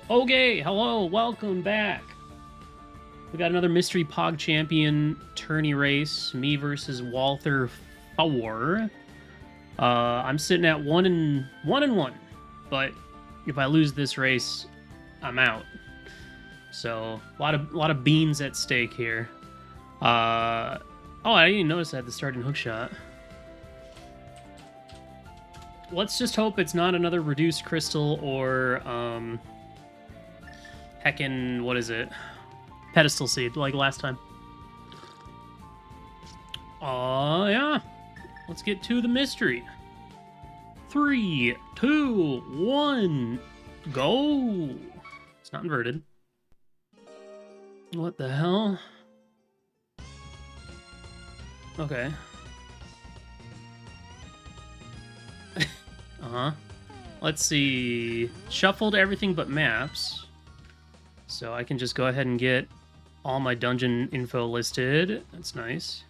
Okay, hello, welcome back. We got another Mystery Pog Champion tourney race. Me versus Walther 4. I'm sitting at 1-1, but if I lose this race, I'm out. So a lot of beans at stake here. Oh, I didn't even notice I had the starting hook shot. Let's just hope it's not another reduced crystal or heckin', what is it? Pedestal seed, like last time. Oh, yeah. Let's get to the mystery. 3, 2, 1, go. It's not inverted. What the hell? Okay. Uh-huh. Let's see. Shuffled everything but maps. So I can just go ahead and get all my dungeon info listed. That's nice.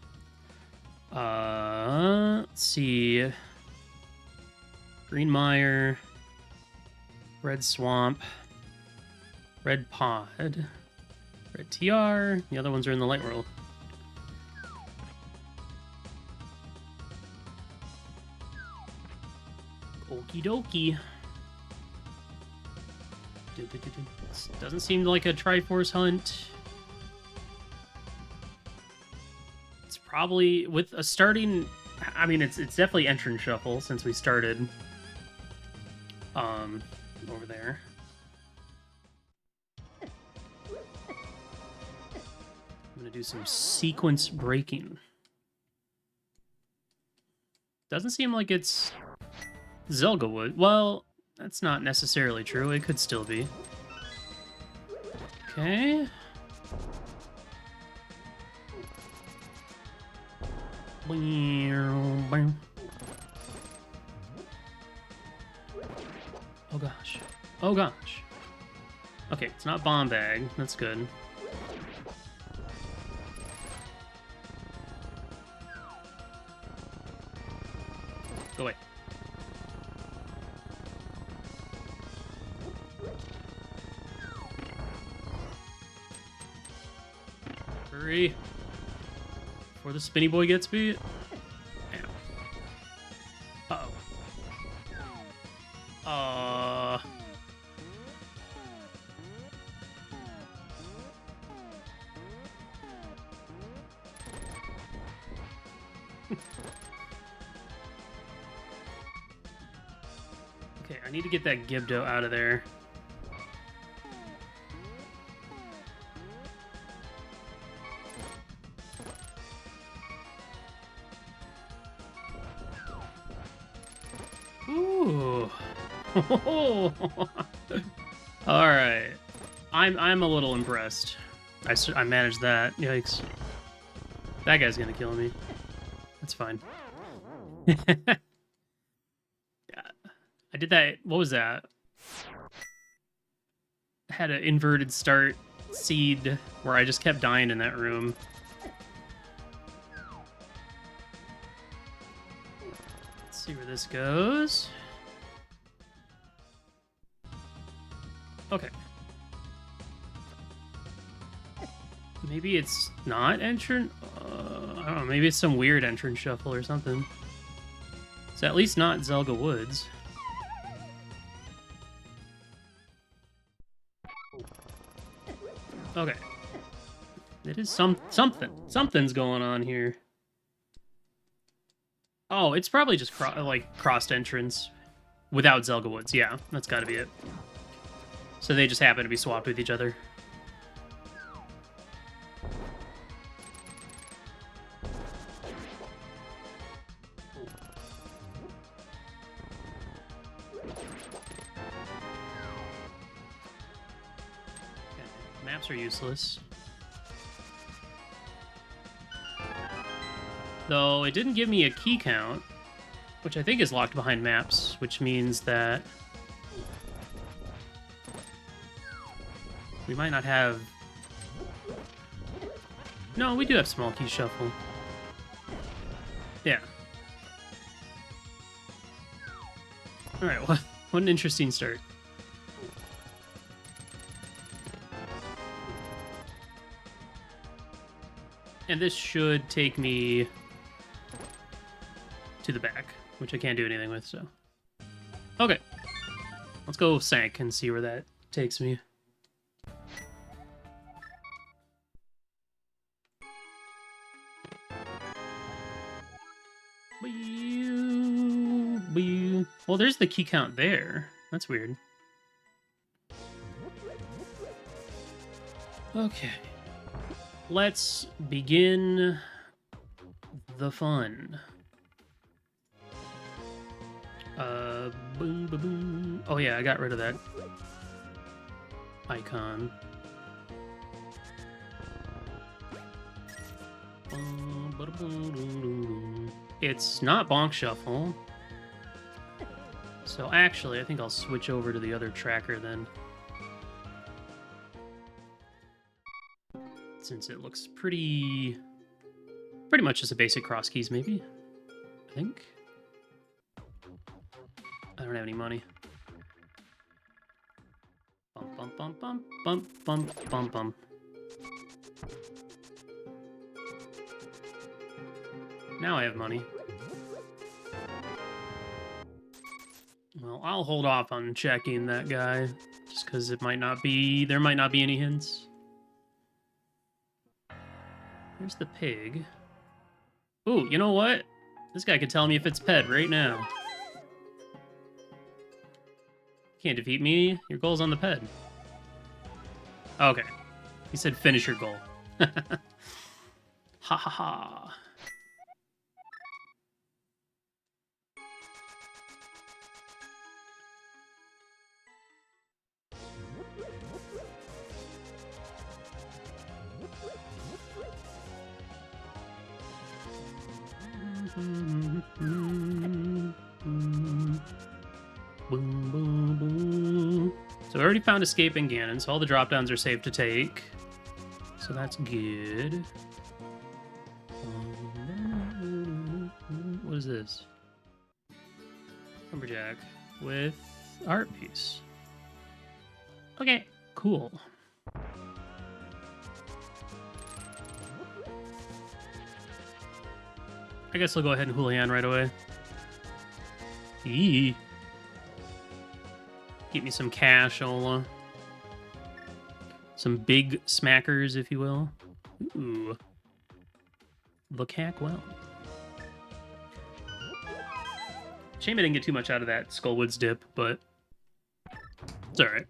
Let's see. Green Mire. Red Swamp. Red Pod. Red TR. The other ones are in the light world. Okie dokie. This doesn't seem like a Triforce hunt. It's probably with a starting. I mean, it's definitely entrance shuffle since we started. Over there. I'm gonna do some sequence breaking. Doesn't seem like it's Zelga would. Well, that's not necessarily true. It could still be. Okay. Oh gosh. Oh gosh. Okay, it's not bomb bag. That's good. Go away. Hurry. Before the spinny boy gets beat. Uh-oh. Okay, I need to get that Gibdo out of there. Ooh. All right. I'm a little impressed. I managed that. Yikes. That guy's gonna kill me. That's fine. Yeah. I did that. What was that? I had an inverted start seed where I just kept dying in that room. Let's see where this goes. Okay. Maybe it's not entrance. I don't know. Maybe it's some weird entrance shuffle or something. It's at least not Zelga Woods. Okay. It is something. Something's going on here. Oh, it's probably just crossed entrance without Zelga Woods. Yeah, that's got to be it. So they just happen to be swapped with each other. Maps are useless. Though it didn't give me a key count, which I think is locked behind maps, which means that we might not have... No, we do have small key shuffle. Yeah. Alright, what an interesting start. And this should take me to the back, which I can't do anything with, so. Okay. Let's go Sank and see where that takes me. Well, there's the key count there. That's weird. Okay. Let's begin the fun. Boom, boom, boom. Oh yeah, I got rid of that icon. It's not Bonk Shuffle. So actually, I think I'll switch over to the other tracker then. Since it looks pretty much just a basic cross keys, maybe? I think. I don't have any money. Bump, bump, bump, bump, bump, bump, bump, bump. Now I have money. Well, I'll hold off on checking that guy, just because it might not be, there might not be any hints. Here's the pig. Ooh, you know what? This guy could tell me if it's pet right now. Can't defeat me. Your goal's on the ped. Okay. He said finish your goal. Ha ha ha. Boom, boom, boom. So I already found escaping Ganon, so all the drop downs are safe to take. So that's good. What is this? Lumberjack with art piece. Okay, cool. I guess I'll go ahead and Hoolihan right away. Eee. Get me some cash, Ola. Some big smackers, if you will. Ooh. Look hack well. Shame I didn't get too much out of that Skullwoods dip, but it's alright.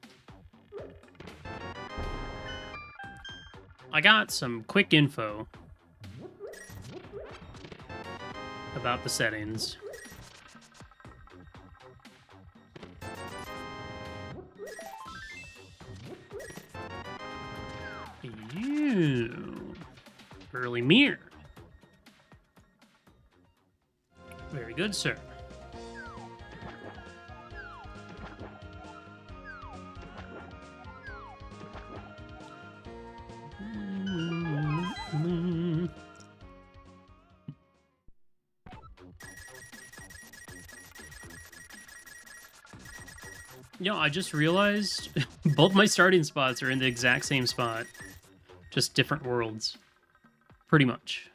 I got some quick info about the settings. Ew. Early mirror. Very good, sir. Yo, I just realized both my starting spots are in the exact same spot. Just different worlds. Pretty much.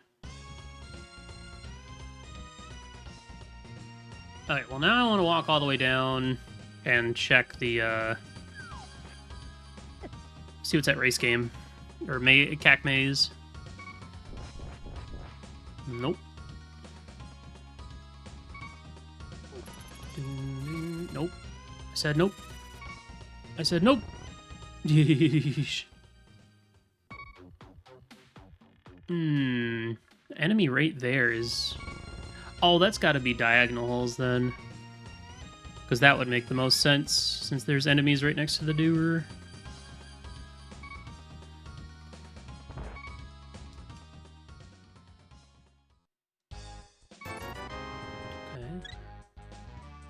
Alright, well now I want to walk all the way down and check the, see what's that race game. Or CAC Maze. Nope. Nope. I said nope. I said nope. Yeesh. Enemy right there is... Oh, that's got to be diagonal holes then. Because that would make the most sense, since there's enemies right next to the doer. Okay.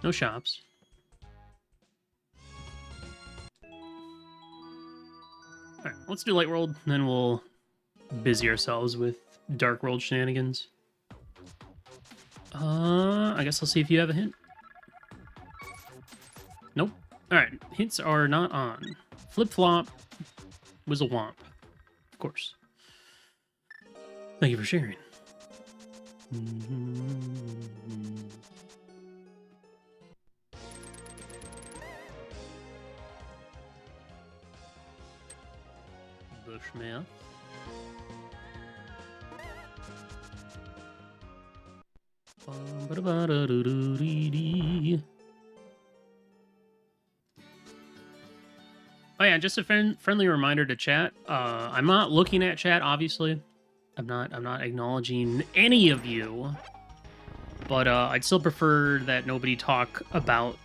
No shops. Alright, let's do Light World, and then we'll busy ourselves with Dark World shenanigans. I guess I'll see if you have a hint. Nope. Alright, hints are not on. Flip-flop was a womp. Of course. Thank you for sharing. Bushmouth. Oh yeah, just a friendly reminder to chat. I'm not looking at chat, obviously. I'm not acknowledging any of you. But I'd still prefer that nobody talk about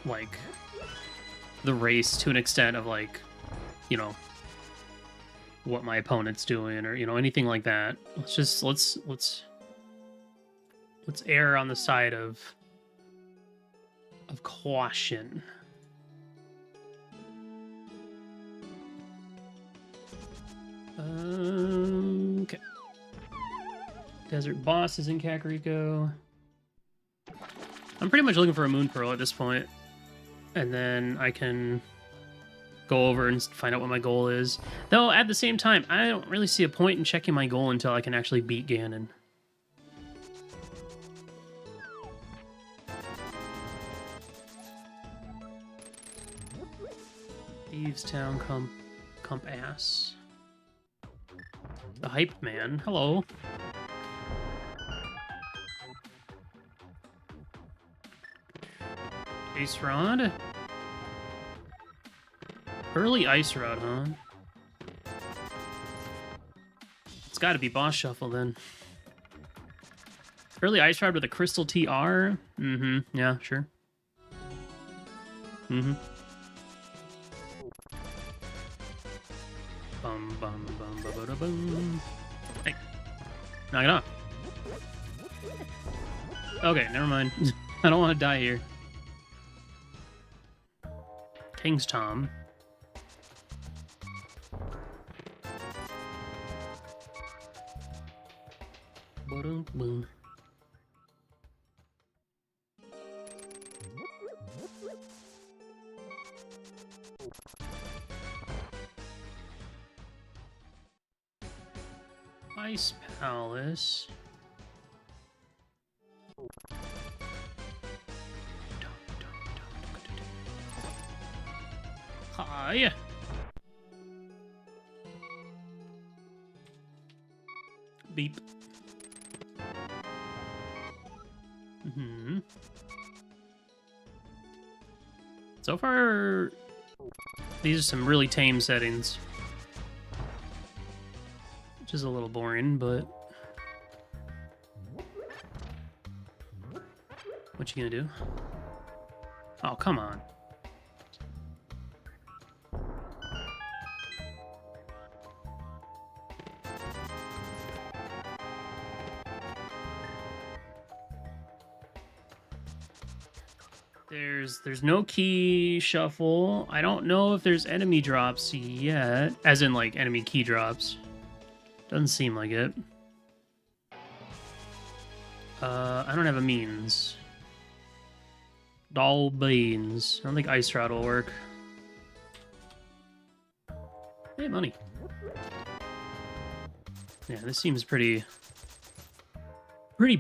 like the race to an extent of like, you know, what my opponent's doing or, you know, anything like that. Let's err on the side of caution. Okay. Desert boss is in Kakariko. I'm pretty much looking for a Moon Pearl at this point. And then I can go over and find out what my goal is. Though, at the same time, I don't really see a point in checking my goal until I can actually beat Ganon. Thieves Town, Comp Ass. The Hype Man, hello. Ice Rod? Early Ice Rod, huh? It's gotta be Boss Shuffle, then. Early Ice Rod with a Crystal TR? Mm-hmm, yeah, sure. Mm-hmm. Bum, bum, bum, ba, ba, da, bum. Hey. Knock it off. Okay, never mind. I don't want to die here. King's Tom. Boom. Ice Palace. Hi. Beep. So far, these are some really tame settings. Which is a little boring, but... What you gonna do? Oh, come on. There's no key shuffle. I don't know if there's enemy drops yet. As in, like, enemy key drops. Doesn't seem like it. I don't have a means. Doll beans. I don't think Ice Rod will work. Hey, money. Yeah, this seems pretty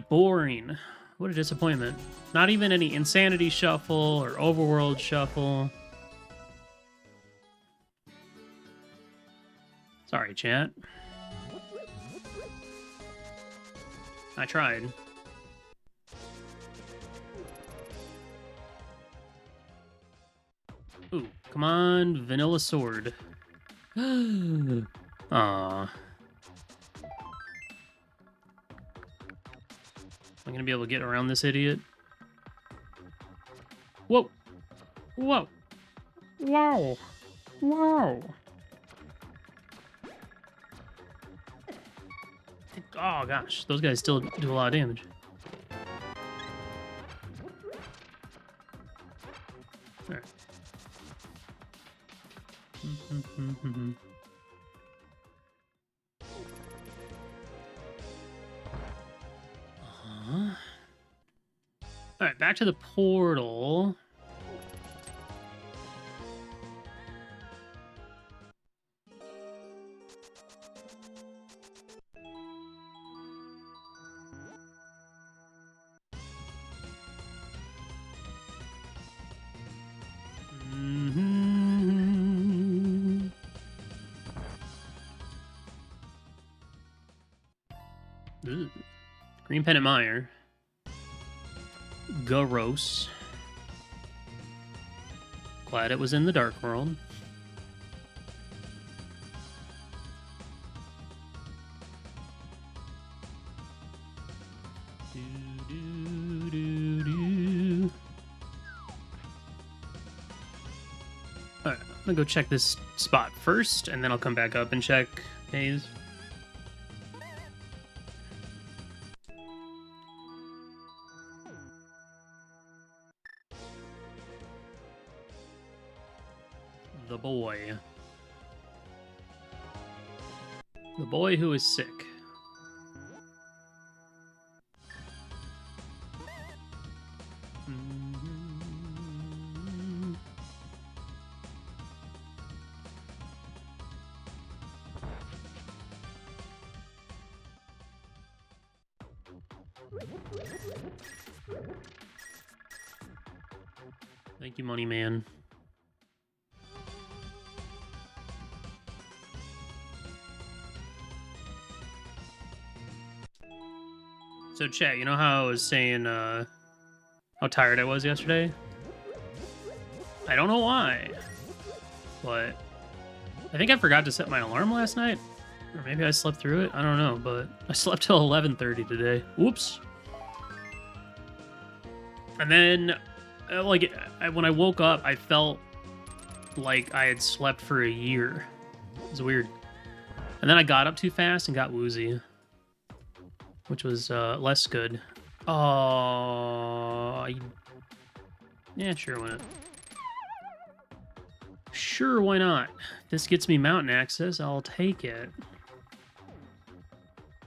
boring. What a disappointment. Not even any Insanity Shuffle or Overworld Shuffle. Sorry, chat. I tried. Ooh, come on, Vanilla Sword. Aww. Am I gonna be able to get around this idiot? Whoa! Whoa! Wow! Wow! Oh gosh, those guys still do a lot of damage. Alright. Alright, back to the portal. Ugh. Green Pennant Mire. Gross. Glad it was in the Dark World. Alright, I'm gonna go check this spot first, and then I'll come back up and check Haze. The boy. The boy who is sick. Thank you, Money Man. So, chat, you know how I was saying how tired I was yesterday? I don't know why, but I think I forgot to set my alarm last night. Or maybe I slept through it. I don't know, but I slept till 11:30 today. Whoops. And then, when I woke up, I felt like I had slept for a year. It was weird. And then I got up too fast and got woozy, which was less good. Oh, yeah, sure, why not? Sure, why not? If this gets me mountain access, I'll take it.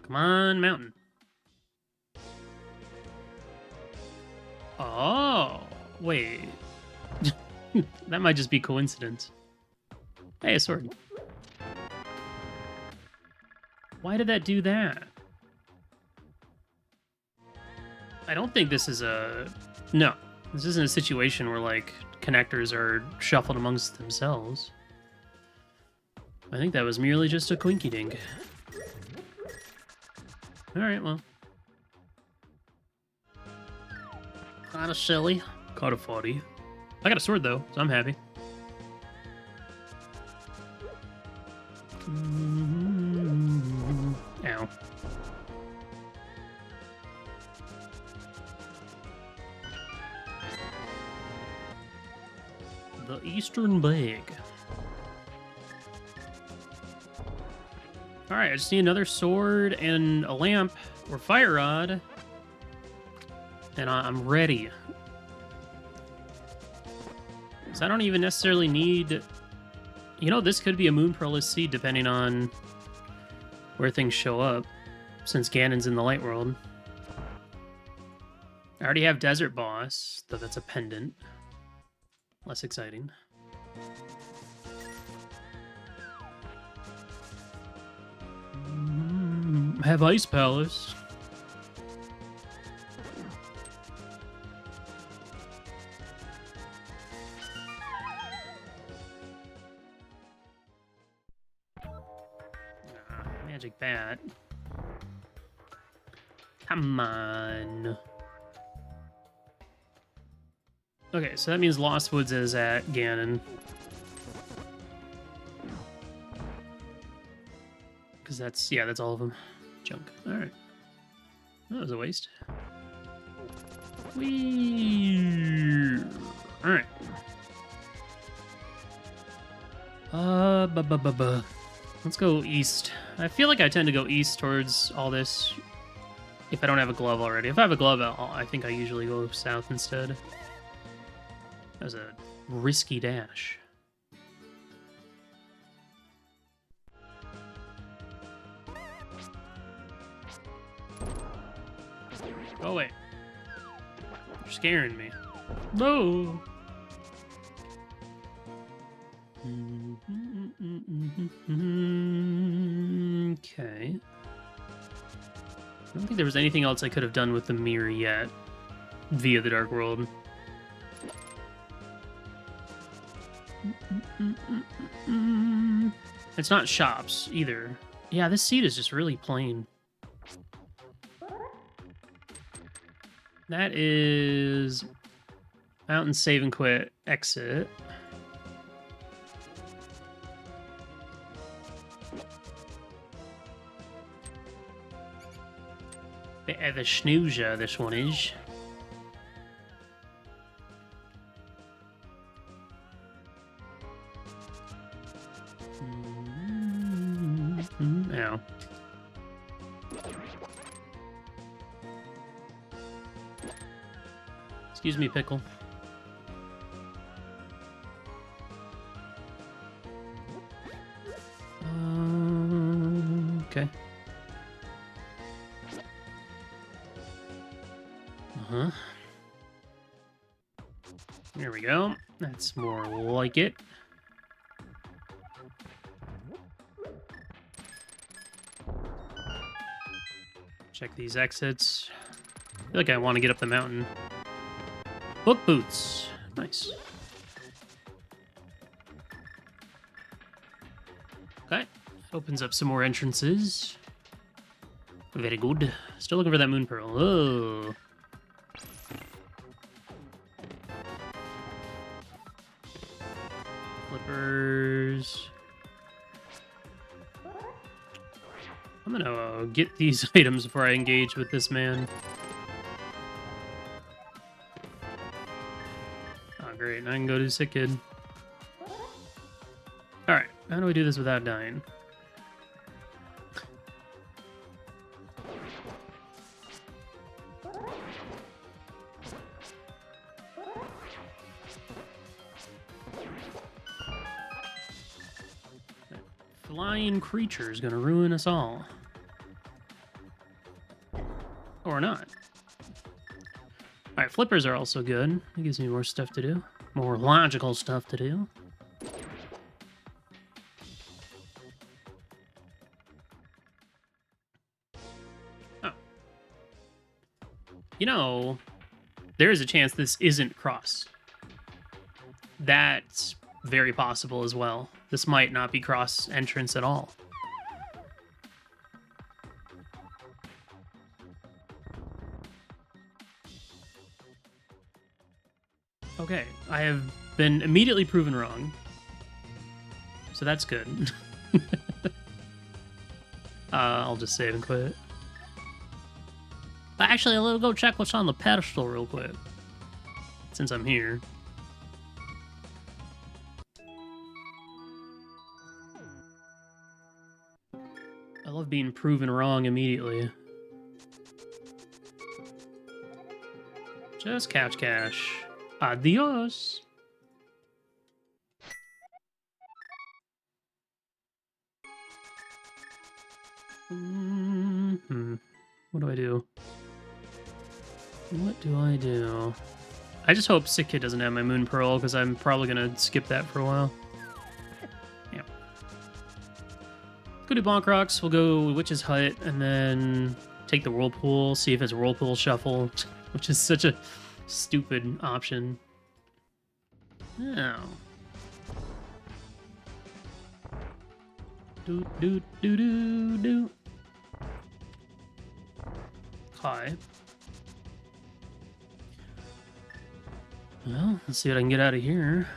Come on, mountain. Oh, wait. That might just be coincidence. Hey, a sword. Why did that do that? I don't think this is a... No, this isn't a situation where, like, connectors are shuffled amongst themselves. I think that was merely just a quinky-dink. Alright, well. Kinda silly. Caught a 40. I got a sword, though, so I'm happy. Ow. The Eastern Bag. Alright, I just need another sword and a lamp or fire rod. And I'm ready. So I don't even necessarily need... You know, this could be a Moon Pearl's Seed depending on where things show up, since Ganon's in the Light World. I already have Desert Boss, though that's a pendant. Less exciting. I have Ice Palace. Magic Bat. Come on. Okay, so that means Lost Woods is at Ganon. Because that's, yeah, that's all of them. Junk. Alright. That was a waste. Whee! Alright. Let's go east. I feel like I tend to go east towards all this if I don't have a glove already. If I have a glove, I think I usually go south instead. That was a risky dash. Go away. You're scaring me. No! Okay. I don't think there was anything else I could have done with the mirror yet via the Dark World. It's not shops either. Yeah, this seat is just really plain. That is Mountain Save and Quit exit. Bit of a snoozer, this one is. Ow. Excuse me, Pickle. Okay. Uh-huh. There we go. That's more like it. Check these exits. I feel like I want to get up the mountain. Book boots. Nice. Okay. Opens up some more entrances. Very good. Still looking for that moon pearl. Oh. Flippers. I'm gonna get these items before I engage with this man. Oh, great. Now I can go do Sick Kid. Alright. How do we do this without dying? Flying creature is gonna ruin us all. Or not. Alright, flippers are also good. It gives me more stuff to do. More logical stuff to do. Oh. You know, there is a chance this isn't cross. That's very possible as well. This might not be cross entrance at all. Okay, I have been immediately proven wrong. So that's good. I'll just save and quit. Actually, let's go check what's on the pedestal real quick. Since I'm here. I love being proven wrong immediately. Just couch cash. Adios. What do I do? What do I do? I just hope Sick Kid doesn't have my Moon Pearl, because I'm probably going to skip that for a while. Yeah. Go do Bonk Rocks, we'll go Witch's Hut, and then take the Whirlpool, see if it's Whirlpool Shuffle, which is such a stupid option. Oh. Do. Hi. Well, let's see what I can get out of here.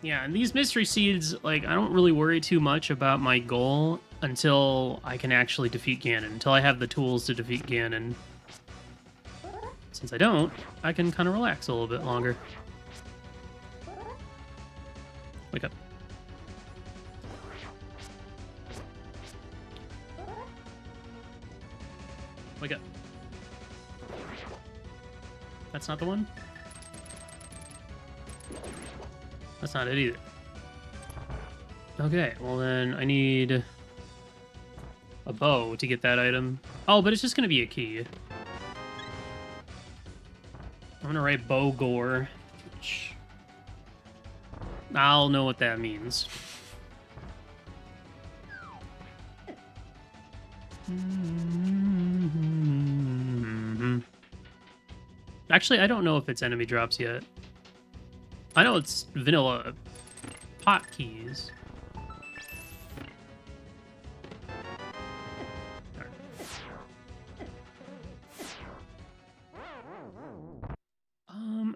Yeah, and these mystery seeds, like, I don't really worry too much about my goal until I can actually defeat Ganon, until I have the tools to defeat Ganon. Since I don't, I can kind of relax a little bit longer. Wake up. Wake up. That's not the one? That's not it either. Okay, well then I need a bow to get that item. Oh, but it's just going to be a key. I'm going to write bow gore. Which I'll know what that means. Actually, I don't know if it's enemy drops yet. I know it's vanilla pot keys.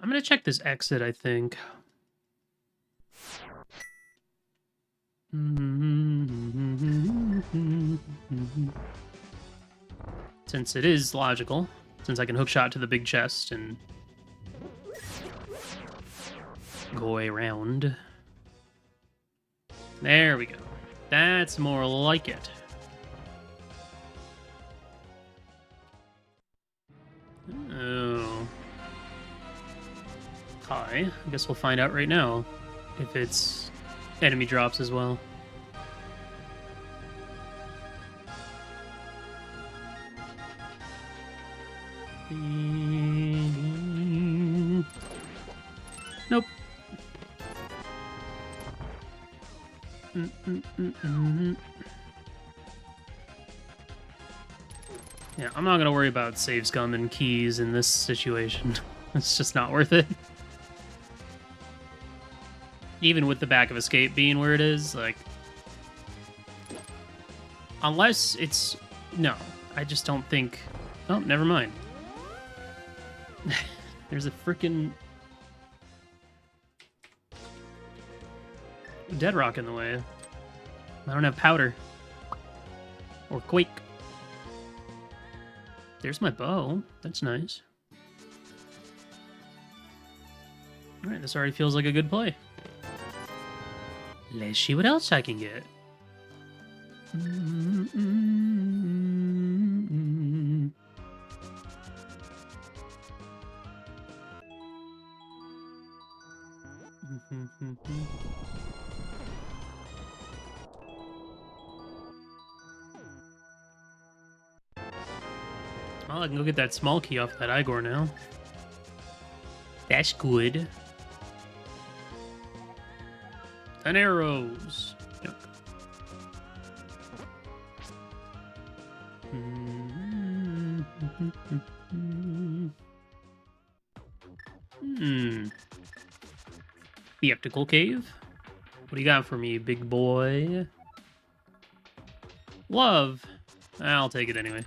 I'm gonna check this exit, I think. Since it is logical, since I can hookshot to the big chest and go around. There we go. That's more like it. Oh. Hi. I guess we'll find out right now if it's enemy drops as well. Nope. Yeah, I'm not gonna worry about save scum and keys in this situation. It's just not worth it. Even with the back of escape being where it is, like... Unless it's... No, I just don't think... Oh, never mind. There's a freaking dead rock in the way. I don't have powder. Or quake. There's my bow. That's nice. Alright, this already feels like a good play. Let's see what else I can get. Well, I can go get that small key off that Igor now. That's good. 10 arrows. Yep. The Optical Cave? What do you got for me, big boy? Love. I'll take it anyway.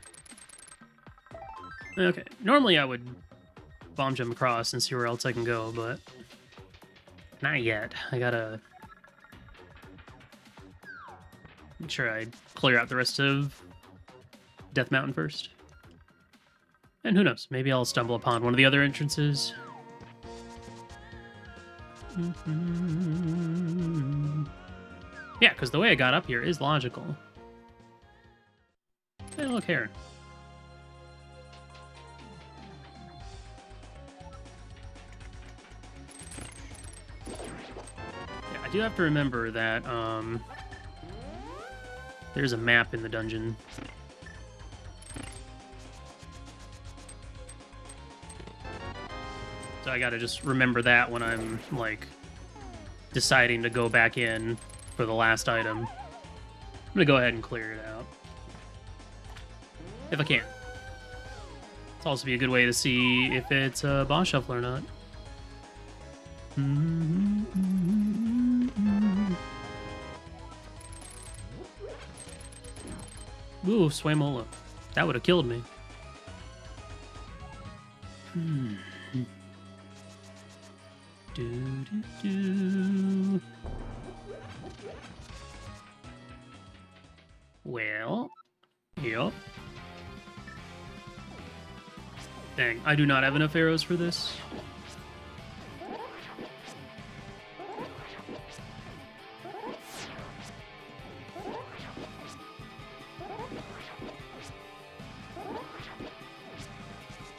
Okay, normally I would bomb jump across and see where else I can go, but not yet. I gotta make sure I clear out the rest of Death Mountain first. And who knows, maybe I'll stumble upon one of the other entrances. Yeah, because the way I got up here is logical. Hey, look here. I do have to remember that there's a map in the dungeon. So I gotta just remember that when I'm, like, deciding to go back in for the last item. I'm gonna go ahead and clear it out. If I can. It's also be a good way to see if it's a boss shuffle or not. Ooh, Swamola. That would have killed me. Well, yep. Dang, I do not have enough arrows for this.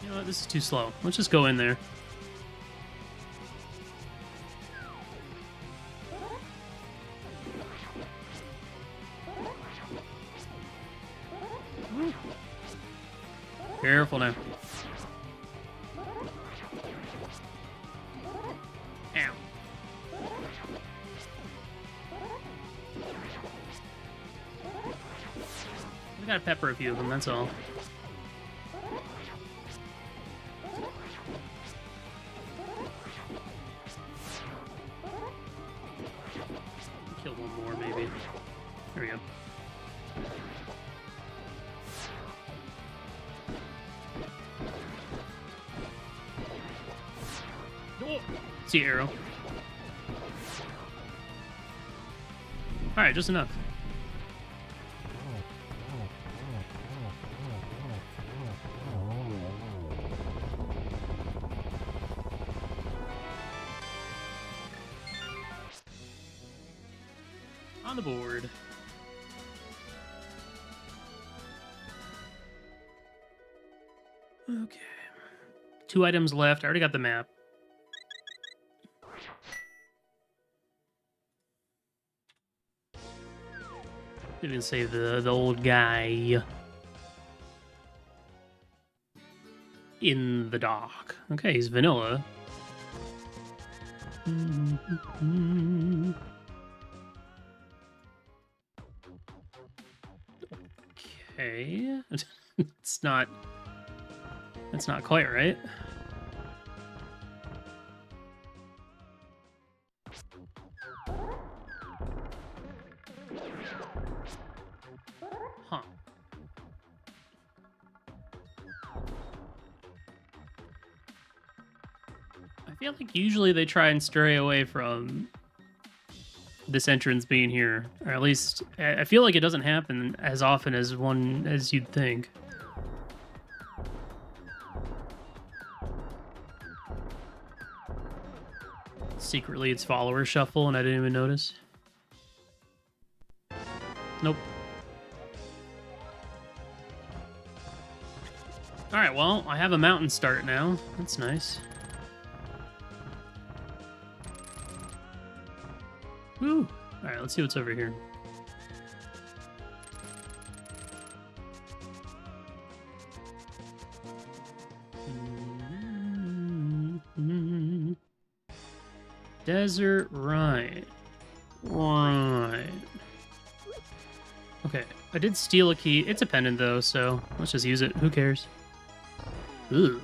You know what, this is too slow. Let's just go in there. Careful now. Ow. We gotta pepper a few of them, that's all. Kill one more, maybe. There we go. See arrow. Alright, just enough. On the board. Okay. 2 items left. I already got the map. Didn't say the old guy in the dock. Okay, he's vanilla. Okay. It's not... That's not quite right. Huh. I feel like usually they try and stray away from this entrance being here, or at least I feel like it doesn't happen as often as you'd think. Secretly, it's follower shuffle, and I didn't even notice. Nope. Alright, well, I have a mountain start now. That's nice. Woo! Alright, let's see what's over here. Desert, right. Right. Okay, I did steal a key. It's a pendant, though, so let's just use it. Who cares? Ooh.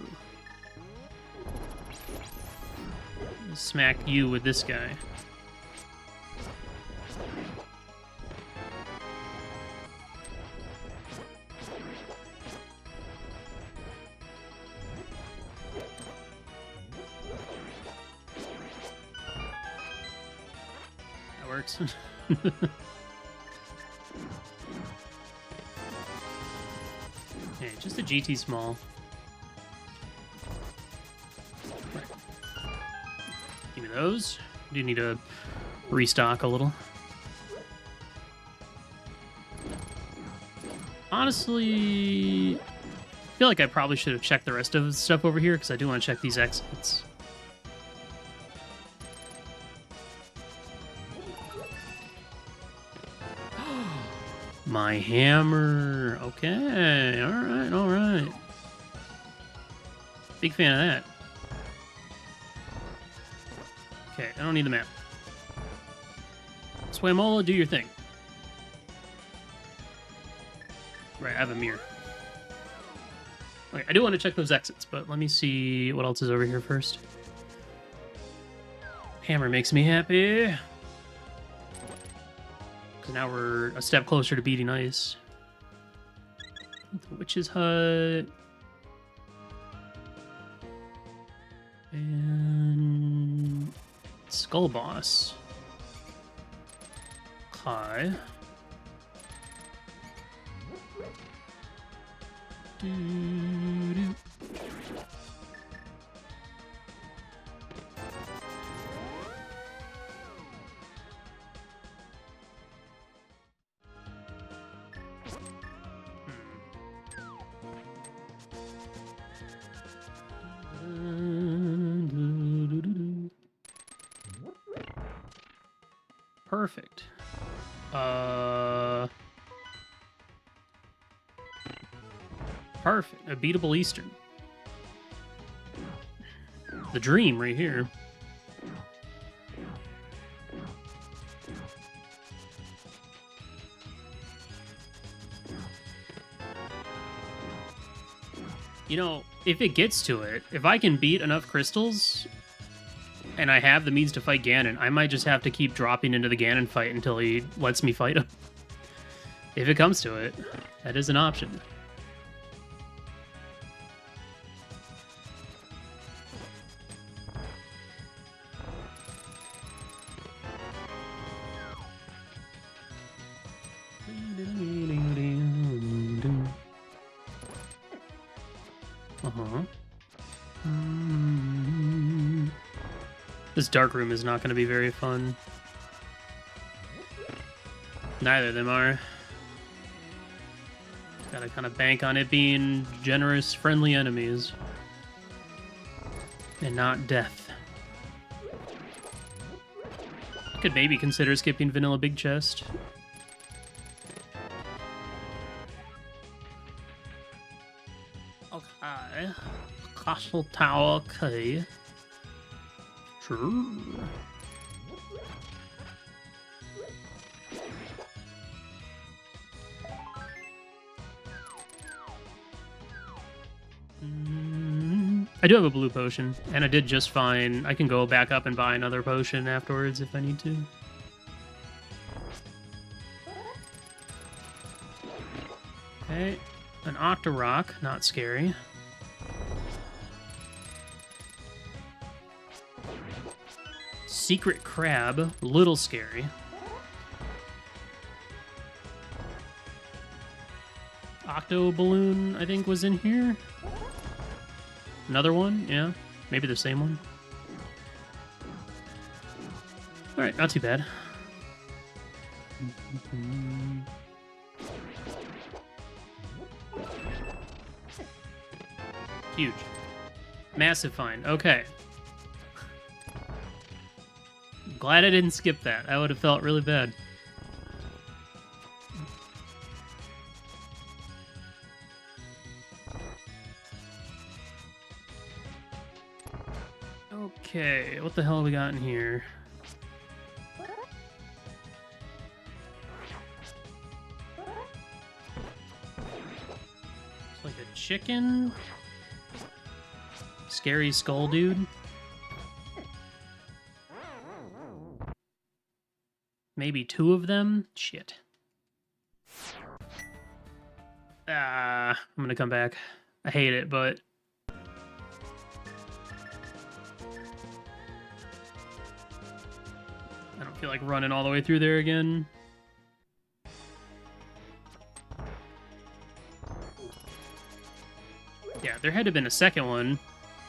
Smack you with this guy. That works. Okay, just a GT small. Give me those. Do need to restock a little. Honestly, I feel like I probably should have checked the rest of the stuff over here because I do want to check these exits. My hammer. Okay. All right. All right. Big fan of that. Okay. I don't need the map. Swamola, do your thing. Right. I have a mirror. Okay. I do want to check those exits, but let me see what else is over here first. Hammer makes me happy. Now we're a step closer to beating ice. The witch's hut. And skull boss. Hi. Doo-doo. Perfect. Perfect. A beatable Eastern. The dream right here. You know, if it gets to it, if I can beat enough crystals and I have the means to fight Ganon, I might just have to keep dropping into the Ganon fight until he lets me fight him. If it comes to it, that is an option. This dark room is not going to be very fun. Neither of them are. Gotta kind of bank on it being generous, friendly enemies. And not death. I could maybe consider skipping Vanilla Big Chest. Okay. Castle Tower, okay. Sure. I do have a blue potion, and I did just fine. I can go back up and buy another potion afterwards if I need to. Okay, an Octorok, not scary. Secret Crab, little scary. Octo Balloon, I think, was in here. Another one? Yeah. Maybe the same one. Alright, not too bad. Huge. Massive find. Okay. Glad I didn't skip that. I would have felt really bad. Okay, what the hell we got in here? It's like a chicken. Scary skull dude. Maybe two of them? Shit. I'm gonna come back. I hate it, but... I don't feel like running all the way through there again. Yeah, there had to have been a second one.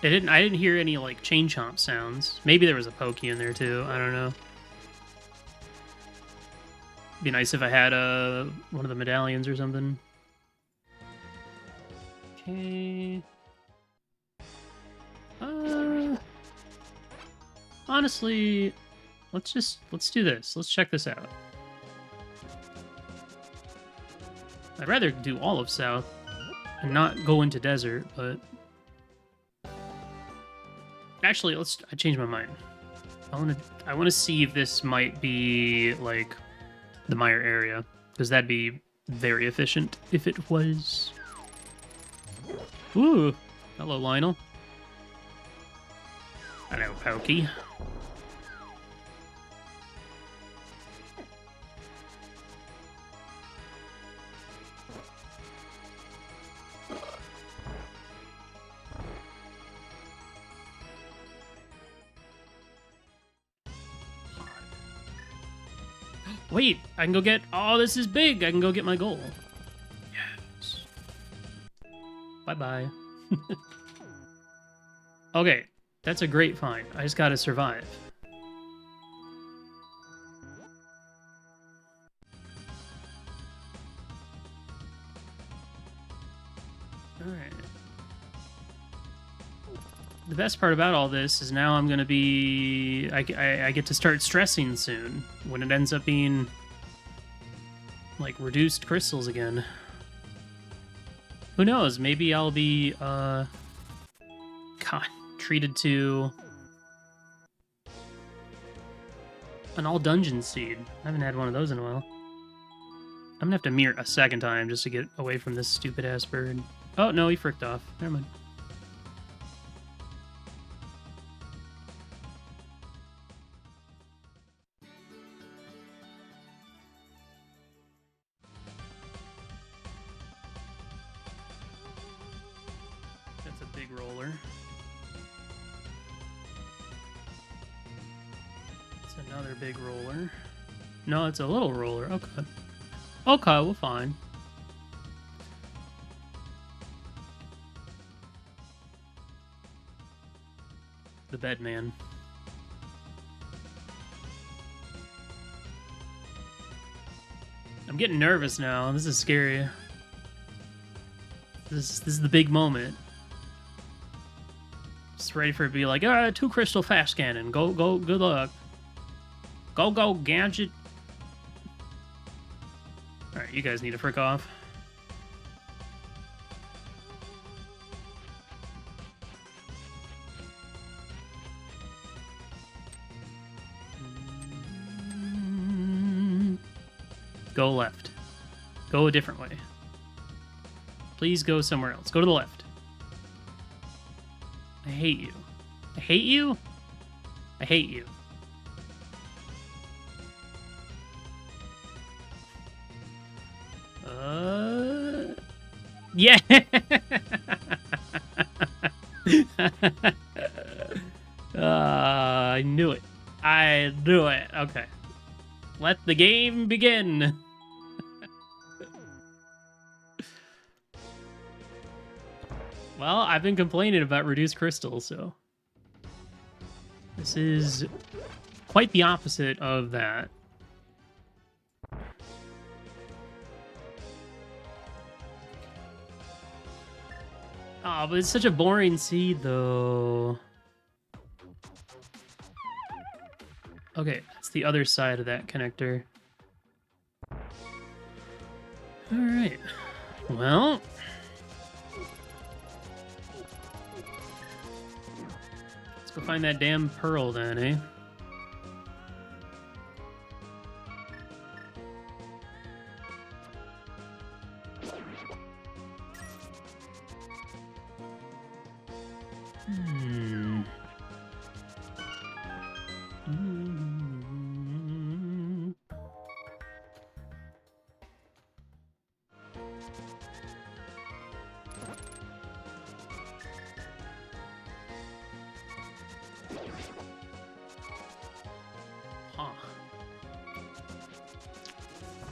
I didn't hear any, like, chain chomp sounds. Maybe there was a pokey in there, too. I don't know. Be nice if I had one of the medallions or something. Okay. Honestly, let's do this. Let's check this out. I'd rather do all of South and not go into desert, but actually, I changed my mind. I want to see if this might be like the Mire area, because that'd be very efficient if it was. Ooh, hello, Lionel. Hello, Pokey. Wait, I can go get... Oh, this is big. I can go get my goal. Yes. Bye-bye. Okay, that's a great find. I just gotta survive. Alright. The best part about all this is now I'm gonna be... I get to start stressing soon when it ends up being like reduced crystals again. Who knows? Maybe I'll be God, treated to an all dungeon seed. I haven't had one of those in a while. I'm gonna have to mirror a second time just to get away from this stupid ass bird. Oh no, he fricked off. Never mind. Big roller. It's another big roller. No, it's a little roller. Okay. Okay, well, fine. The Bedman. I'm getting nervous now. This is scary. This is the big moment. Just ready for it to be like, 2 crystal fast cannon. Go, good luck. Go, gadget. Alright, you guys need to frick off. Go left. Go a different way. Please go somewhere else. Go to the left. I hate you. I hate you? I hate you. Yeah! I knew it. I knew it. Okay. Let the game begin. Well, I've been complaining about reduced crystals, so this is quite the opposite of that. Oh, but it's such a boring seed, though. Okay, that's the other side of that connector. Alright. Well... let's go find that damn pearl then, eh?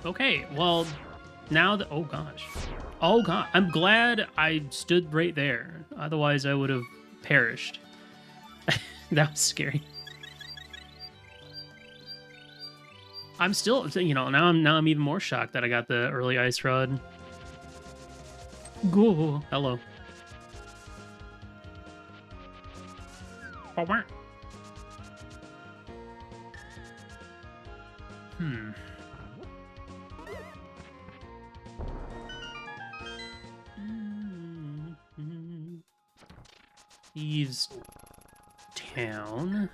Okay, well, now that... oh, gosh. Oh, God. I'm glad I stood right there. Otherwise, I would have perished. That was scary. I'm still... you know, now I'm even more shocked that I got the early ice rod. Go. Hello. Hmm. Thieves Town.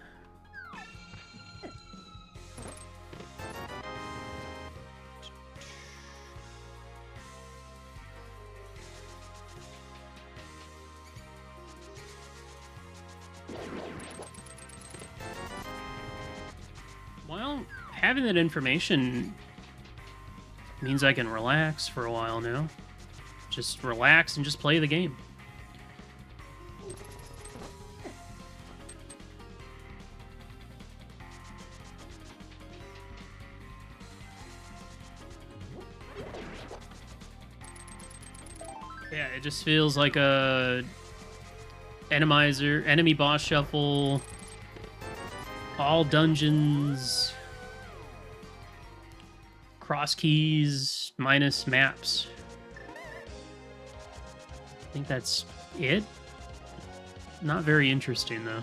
Well, having that information means I can relax for a while now. Just relax and just play the game. Yeah, it just feels like a enemy boss shuffle, all dungeons, cross keys, minus maps. I think that's it. Not very interesting, though.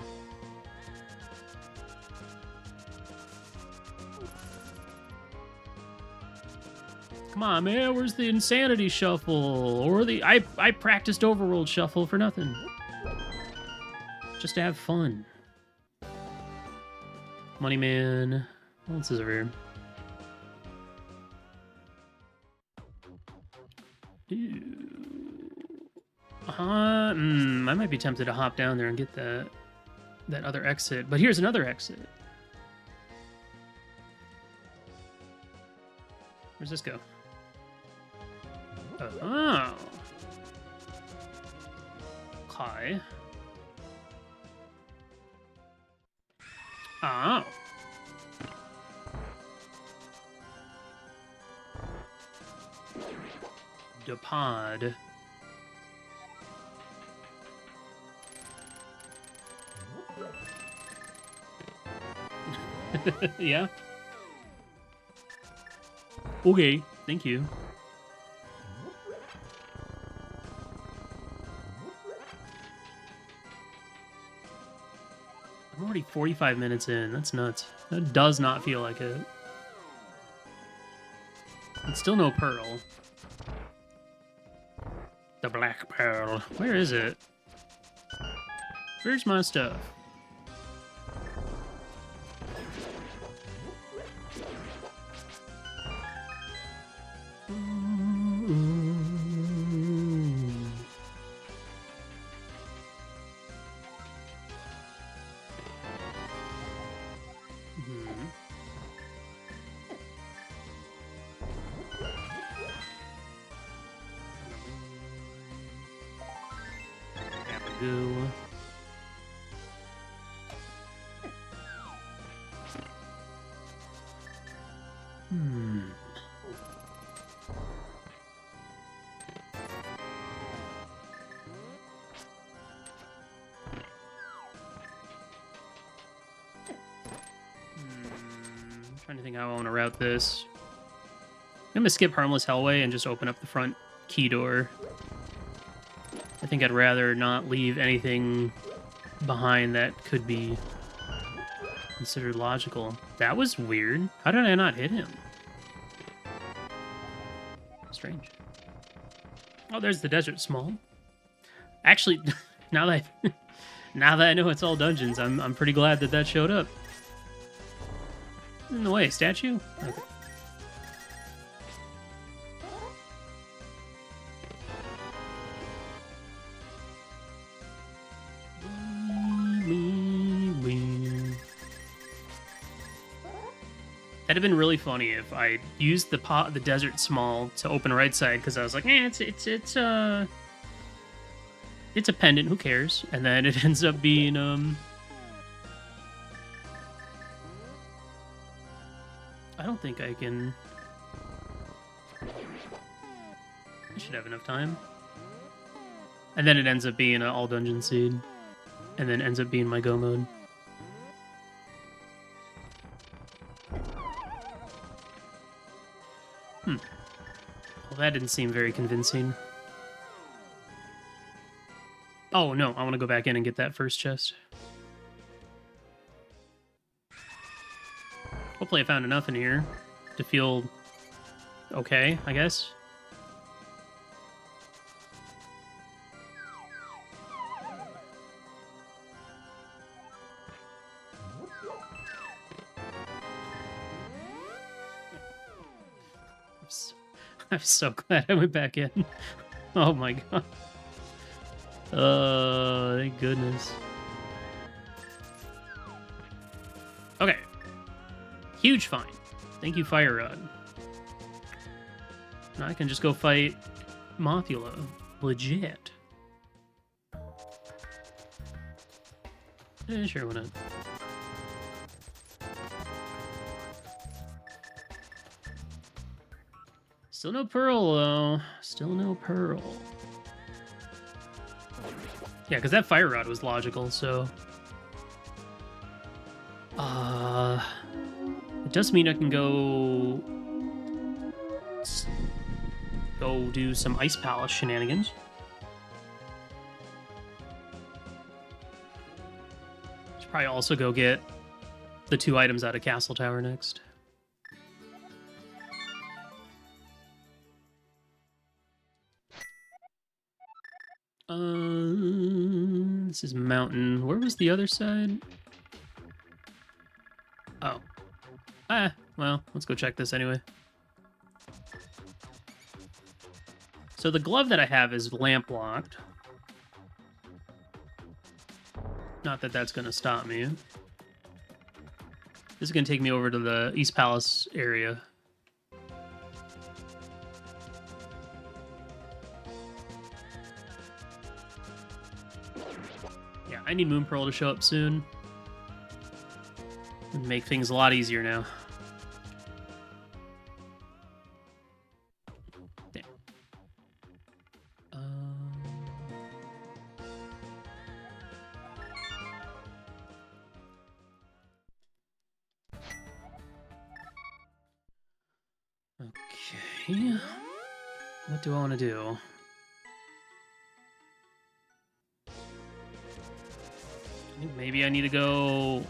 Come on, man, where's the insanity shuffle? Or the I practiced overworld shuffle for nothing. Just to have fun. Money man. What else is over here? I might be tempted to hop down there and get that other exit. But here's another exit. Where's this go? Oh. Okay. Oh. The pod. Yeah. Okay. Thank you. I'm already 45 minutes in. That's nuts. That does not feel like it. And still no pearl. The black pearl. Where is it? Where's my stuff? Goo. Trying to think how I want to route this. I'm gonna skip Harmless Hellway and just open up the front key door. I think I'd rather not leave anything behind that could be considered logical. That was weird. How did I not hit him? Strange. Oh, there's the Desert Small. Actually, now that I know it's all dungeons, I'm pretty glad that that showed up. In the way, statue? Okay. That'd have been really funny if I used the Desert Small to open right side, because I was like, it's a pendant, who cares? And then it ends up being I don't think I can. I should have enough time. And then it ends up being an all dungeon seed, and then ends up being my go mode. Well, that didn't seem very convincing. Oh, no, I want to go back in and get that first chest. Hopefully I found enough in here to feel okay, I guess. I'm so glad I went back in. Oh my god. Thank goodness. Okay. Huge find. Thank you, Fire Rod. Now I can just go fight Mothula. Legit. Sure, why not? Still no pearl, though. Still no pearl. Yeah, because that Fire Rod was logical, so... It does mean I can go do some Ice Palace shenanigans. Should probably also go get the 2 items out of Castle Tower next. This is mountain. Where was the other side? Oh. Well, let's go check this anyway. So the glove that I have is lamp locked. Not that that's going to stop me. This is going to take me over to the East Palace area. Yeah, I need Moon Pearl to show up soon. And make things a lot easier now. Damn. Okay. What do I want to do? I think maybe I need to go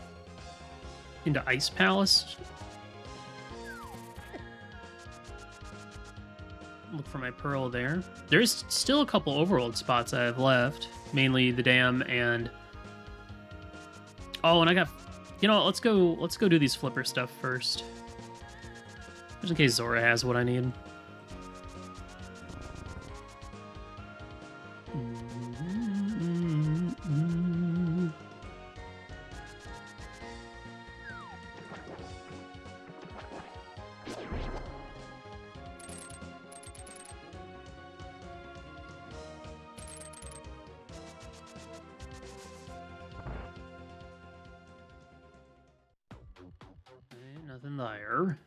into Ice Palace. Look for my pearl there. There's still a couple overworld spots I have left, mainly the dam and... Oh, and I got... You know what, let's go do these flipper stuff first. Just in case Zora has what I need. Nothing there.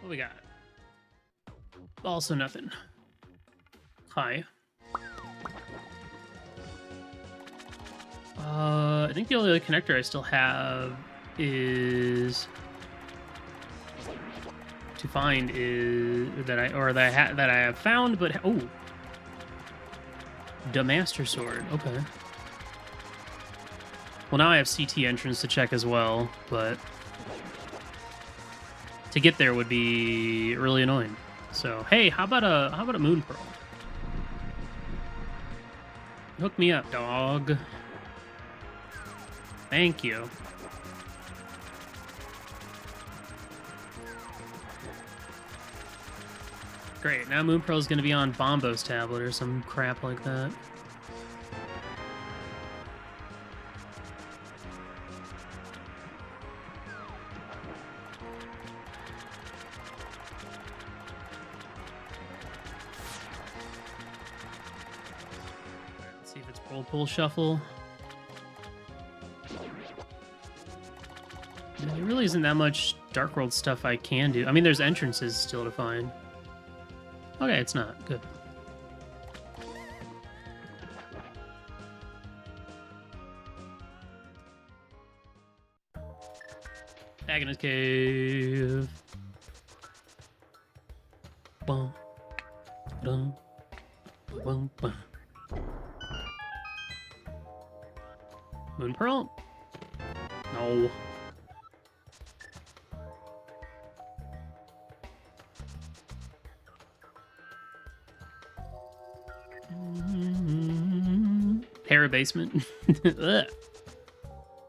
What we got? Also nothing. Hi. I think the only other connector I still have is to find is that I have found, but oh, the Master Sword. Okay. Well, now I have CT entrance to check as well, but to get there would be really annoying. So hey, how about a Moon Pearl? Hook me up, dog. Thank you. Great, now Moon Pearl's gonna be on Bombo's tablet or some crap like that. Let's see if it's pull shuffle. There really isn't that much Dark World stuff I can do. I mean, there's entrances still to find. Okay, it's not. Good. Agonist Cave. Bum, dum, bum, bum. Moon Pearl? No. Para basement. Ugh.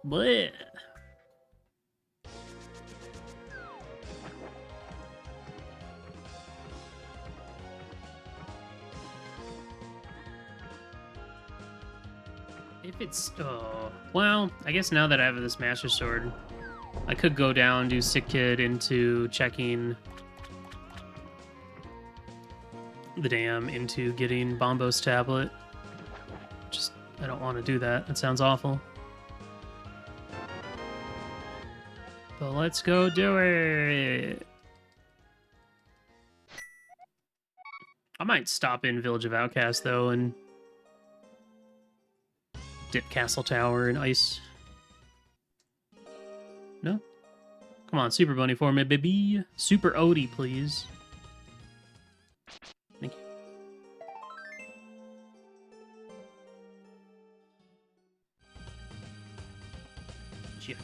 Bleh. If it's well, I guess now that I have this Master Sword, I could go down, do Sick Kid into checking the dam, into getting Bombo's tablet. Just, I don't want to do that. That sounds awful. But let's go do it. I might stop in Village of Outcast though and dip Castle Tower and ice. No? Come on, Super Bunny for me, baby. Super Odie, please. Thank you. Yeah.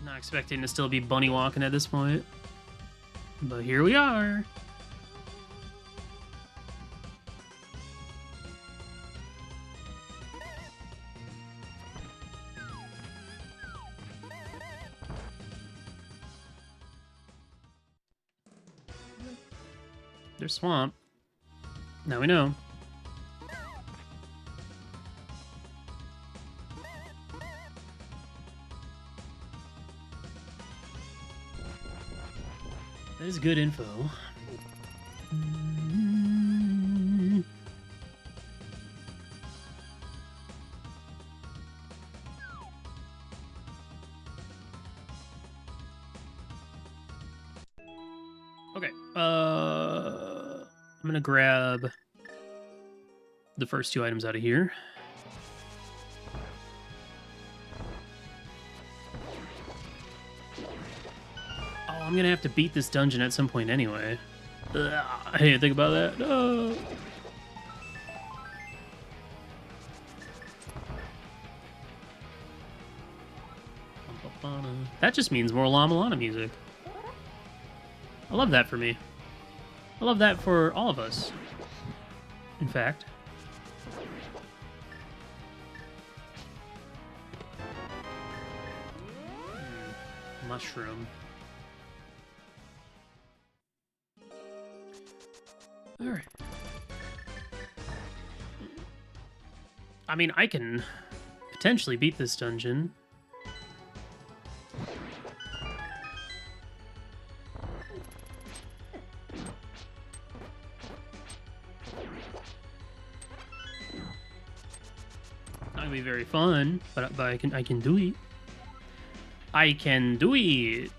Not expecting to still be bunny walking at this point, but here we are. there's swamp. Now we know. That is good info. Okay. I'm gonna grab the first two items out of here. Oh, I'm gonna have to beat this dungeon at some point anyway. Ugh, I didn't think about that. No. That just means more La-Mulana music. I love that for me. I love that for all of us. In fact. Mushroom. Alright. I mean, I can potentially beat this dungeon. Not gonna be very fun, but I can do it. I can do it.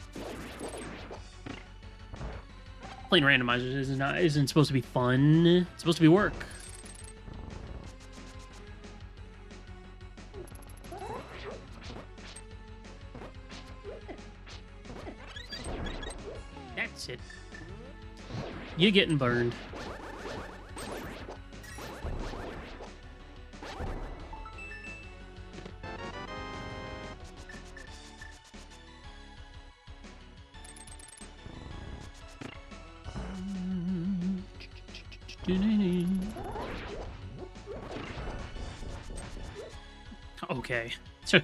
Playing randomizers isn't supposed to be fun. It's supposed to be work. That's it. You're getting burned. Okay,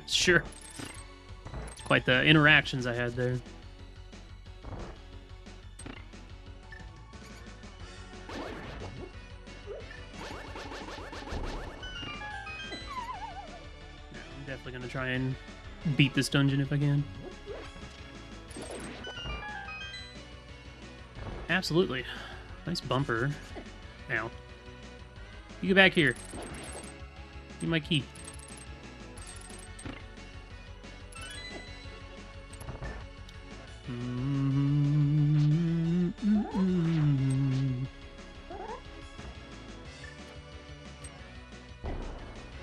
sure. Quite the interactions I had there. I'm definitely gonna try and beat this dungeon if I can. Absolutely. Nice bumper. Ow. You get back here. Give me my key.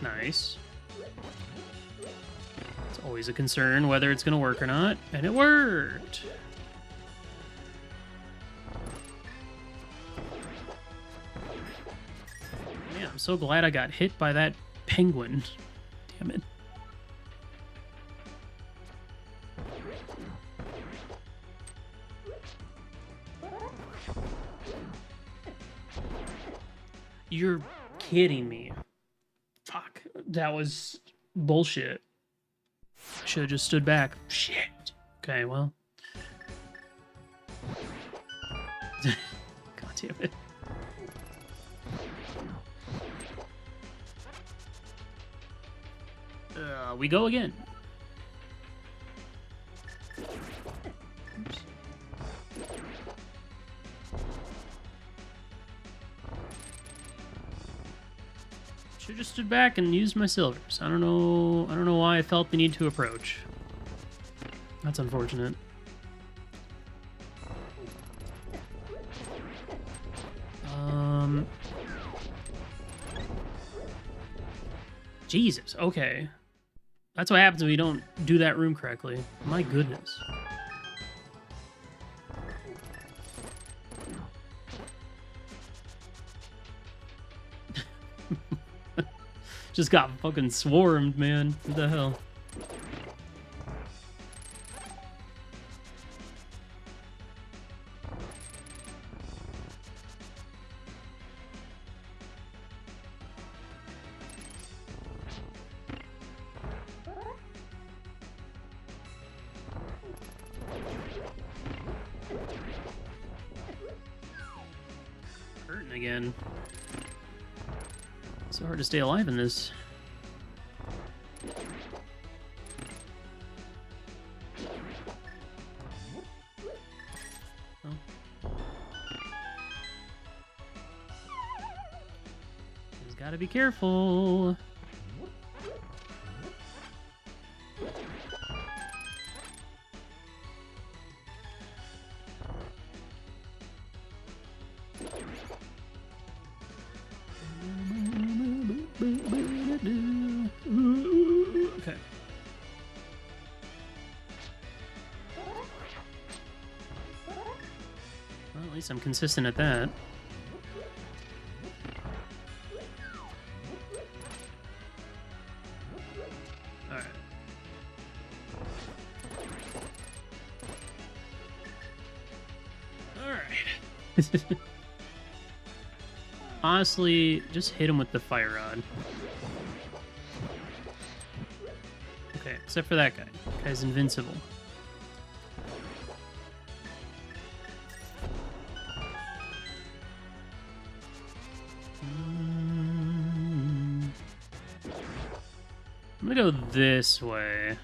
Nice. It's always a concern whether it's going to work or not, and it worked. Man, I'm so glad I got hit by that penguin. Damn it. You're kidding me. Fuck. That was bullshit. Should have just stood back. Shit. Okay, well. God damn it. We go again. Oops. Should have just stood back and used my silvers. I don't know why I felt the need to approach. That's unfortunate. Jesus, okay. That's what happens when you don't do that room correctly. My goodness. Just got fucking swarmed, man. What the hell? again. So hard to stay alive in this. Oh. Just gotta be careful. Okay. Well, at least I'm consistent at that. Alright. Alright. Honestly, just hit him with the fire rod. Okay, except for that guy. That guy's invincible. I'm gonna go this way.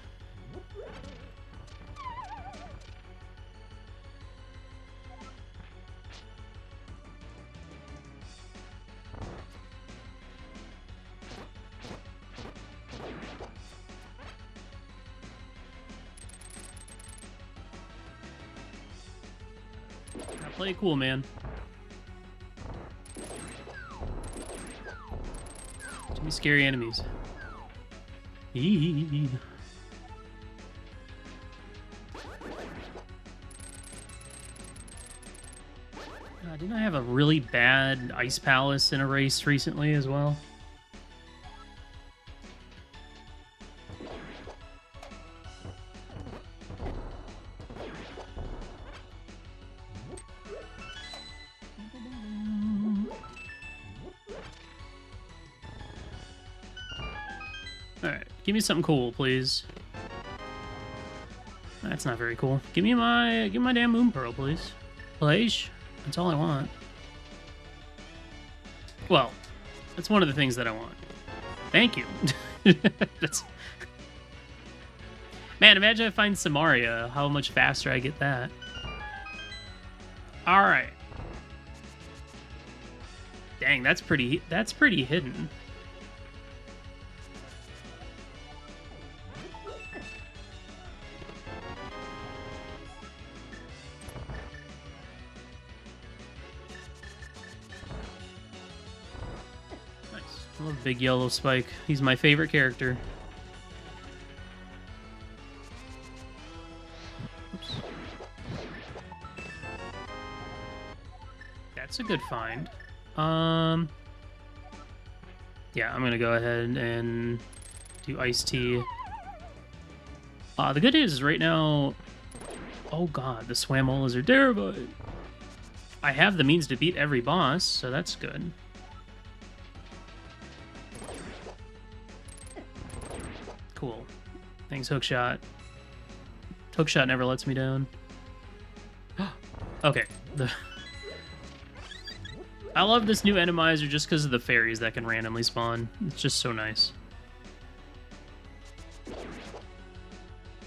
Play it cool, man. Too many scary enemies. Eee. Didn't I have a really bad ice palace in a race recently as well? Alright, give me something cool, please. That's not very cool. Give me my damn moon pearl, please. Please? That's all I want. Well, that's one of the things that I want. Thank you. Man, imagine if I find Samaria, how much faster I get that. Alright. Dang, that's pretty hidden. I love Big Yellow Spike. He's my favorite character. Oops. That's a good find. Yeah, I'm gonna go ahead and do iced tea. The good news is right now... Oh god, the Swamolas are terrified. I have the means to beat every boss, so that's good. Cool. Thanks, Hookshot. Hookshot never lets me down. Okay. I love this new enemizer just because of the fairies that can randomly spawn. It's just so nice.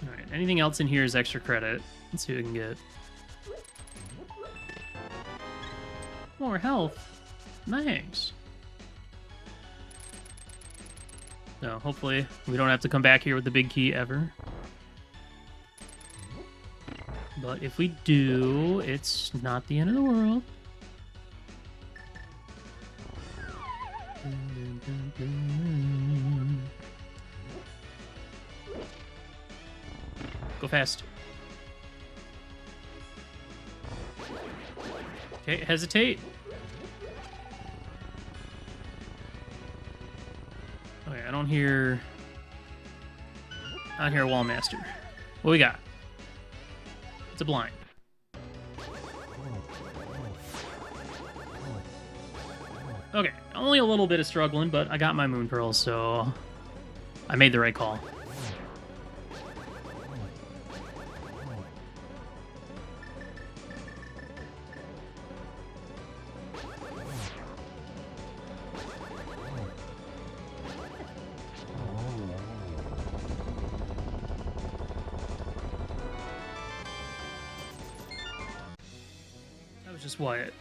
Alright, anything else in here is extra credit. Let's see what we can get. More health. Thanks. So hopefully we don't have to come back here with the big key ever. But if we do, it's not the end of the world. Go fast. Okay, hesitate. Okay, I don't hear Wallmaster. What we got? It's a blind. Okay, only a little bit of struggling, but I got my Moon Pearl, so I made the right call. Just what?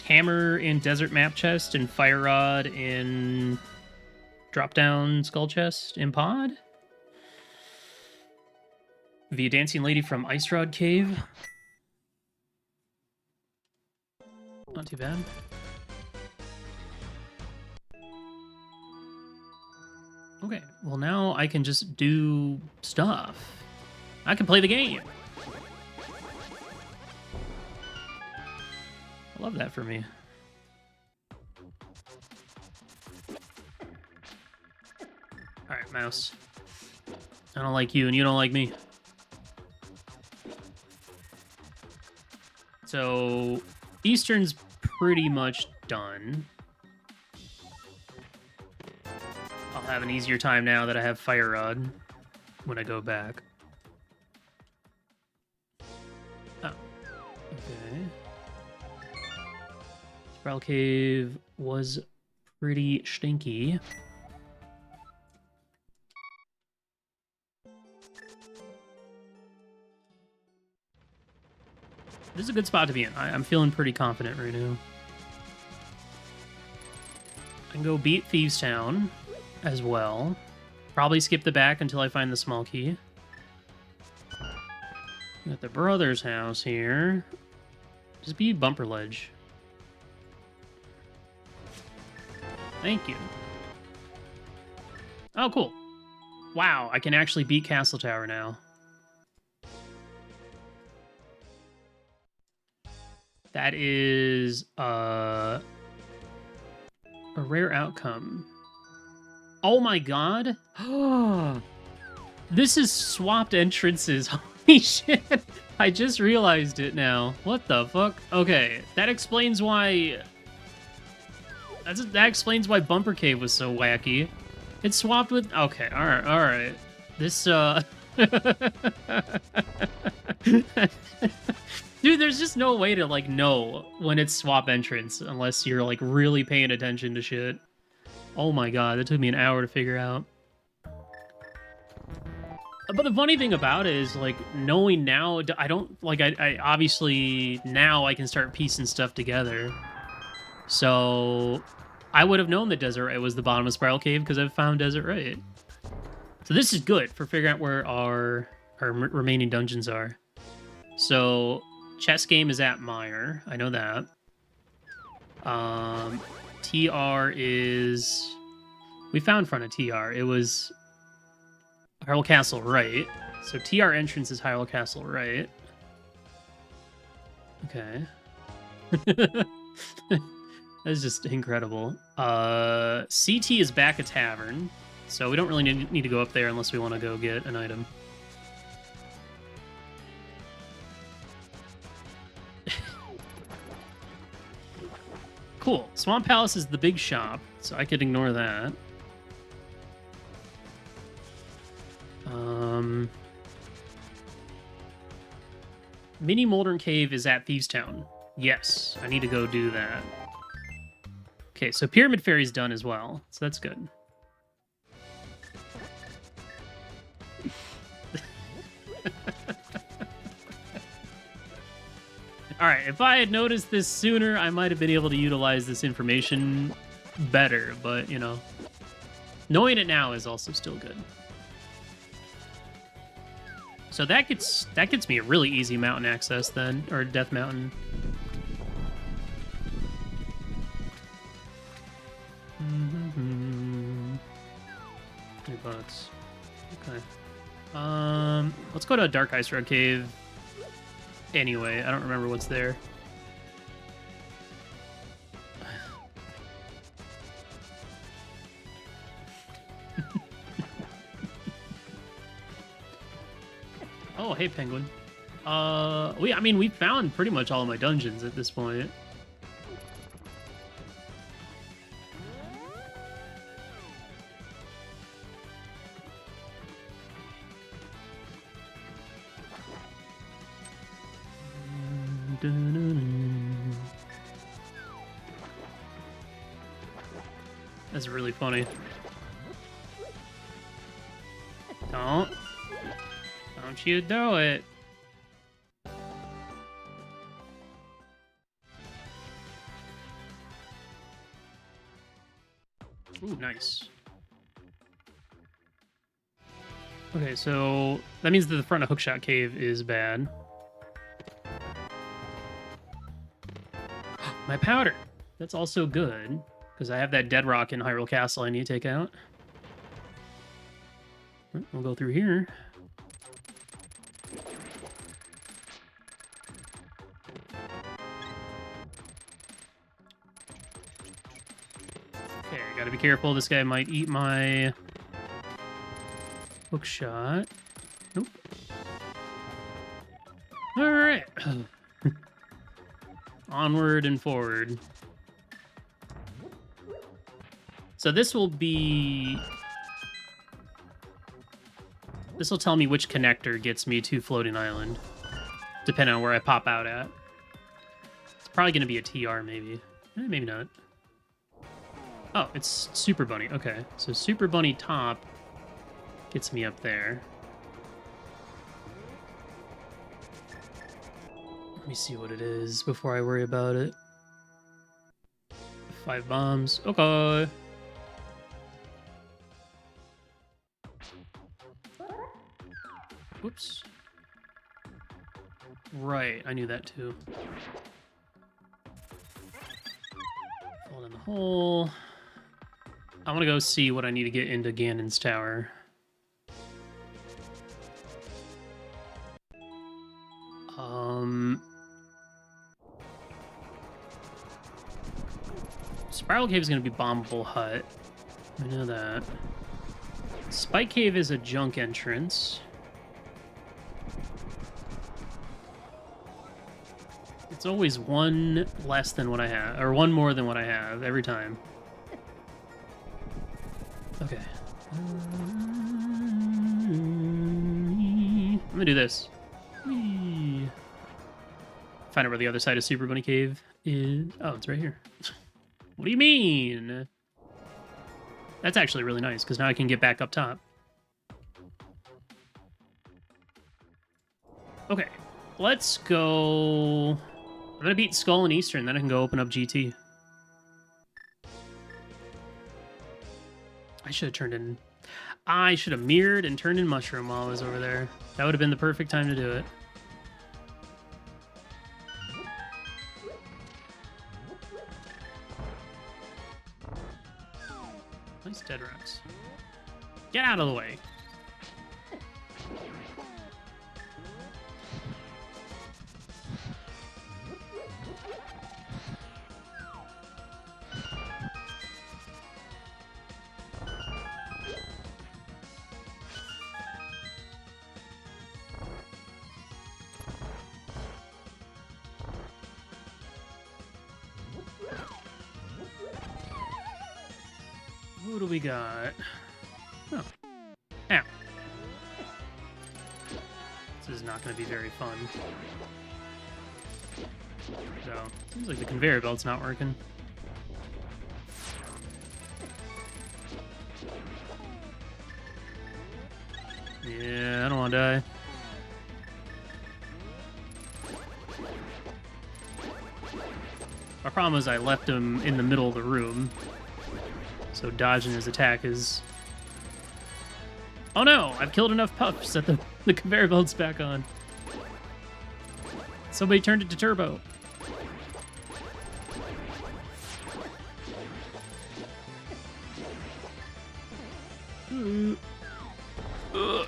Hammer in Desert Map Chest and Fire Rod in Drop Down Skull Chest in Pod? Via Dancing Lady from Ice Rod Cave. Not too bad. Okay, well now I can just do stuff. I can play the game. I love that for me. Alright, mouse. I don't like you and you don't like me. So, Eastern's pretty much done. I'll have an easier time now that I have Fire Rod when I go back. Oh, okay. Spiral Cave was pretty stinky. This is a good spot to be in. I'm feeling pretty confident right now. I can go beat Thieves Town as well. Probably skip the back until I find the small key. Got the brother's house here. Just be Bumper Ledge. Thank you. Oh, cool. Wow, I can actually beat Castle Tower now. That is a rare outcome. Oh my god. This is swapped entrances. Holy shit. I just realized it now. What the fuck? Okay, that explains why... That explains why Bumper Cave was so wacky. It's swapped with... Okay, alright. This, Dude, there's just no way to, like, know when it's swap entrance unless you're, like, really paying attention to shit. Oh my god, that took me an hour to figure out. But the funny thing about it is, like, knowing now, I don't, like, I obviously, now I can start piecing stuff together. So, I would have known that Desert Right was the bottom of Spiral Cave because I've found Desert Right. So this is good for figuring out where our remaining dungeons are. So... Chess game is at Meyer. I know that. TR is... We found front of TR. It was Hyrule Castle right. So TR entrance is Hyrule Castle right. Okay. That's just incredible. CT is back at Tavern. So we don't really need to go up there unless we want to go get an item. Cool. Swamp Palace is the big shop, so I could ignore that. Mini Molten Cave is at Thieves Town. Yes, I need to go do that. Okay, so Pyramid Fairy's done as well, so that's good. Alright, if I had noticed this sooner, I might have been able to utilize this information better, but, you know, knowing it now is also still good. So that gets me a really easy mountain access then, or Death Mountain. $3. Okay. Let's go to a Dark Ice Road Cave. Anyway, I don't remember what's there. Oh, hey, Penguin. I mean, we found pretty much all of my dungeons at this point. That's really funny. Don't you do it. Ooh, nice. Okay, so that means that the front of Hookshot Cave is bad. My powder! That's also good, because I have that dead rock in Hyrule Castle I need to take out. We'll go through here. Okay, gotta be careful. This guy might eat my hookshot. Nope. Alright. Onward and forward. So this will be... This will tell me which connector gets me to Floating Island, depending on where I pop out at. It's probably going to be a TR, maybe. Maybe not. Oh, it's Super Bunny. Okay, so Super Bunny top gets me up there. Let me see what it is before I worry about it. 5 bombs. Okay. Whoops. Right, I knew that too. Fall in the hole. I want to go see what I need to get into Ganon's tower. Spiral Cave is going to be bombable hut. I know that. Spike Cave is a junk entrance. It's always one less than what I have, or one more than what I have every time. Okay. I'm gonna do this. Whee. Find out where the other side of Super Bunny Cave is. Oh, it's right here. What do you mean? That's actually really nice, because now I can get back up top. Okay, let's go... I'm gonna beat Skull and Eastern, then I can go open up GT. I should have turned in... I should have mirrored and turned in Mushroom while I was over there. That would have been the perfect time to do it. Nice dead rocks. Get out of the way. Who do we got? Oh. Ow. This is not going to be very fun. So, seems like the conveyor belt's not working. Yeah, I don't want to die. My problem is I left him in the middle of the room. So dodging his attack is... Oh no! I've killed enough pups that the conveyor belt's back on. Somebody turned it to turbo. Oh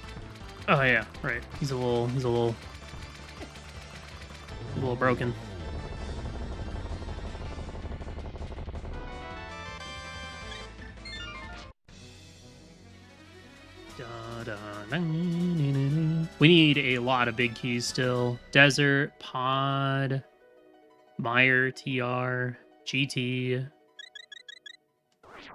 yeah, right. He's a little broken. We need a lot of big keys still. Desert, Pod, Meyer, TR, GT. Alright,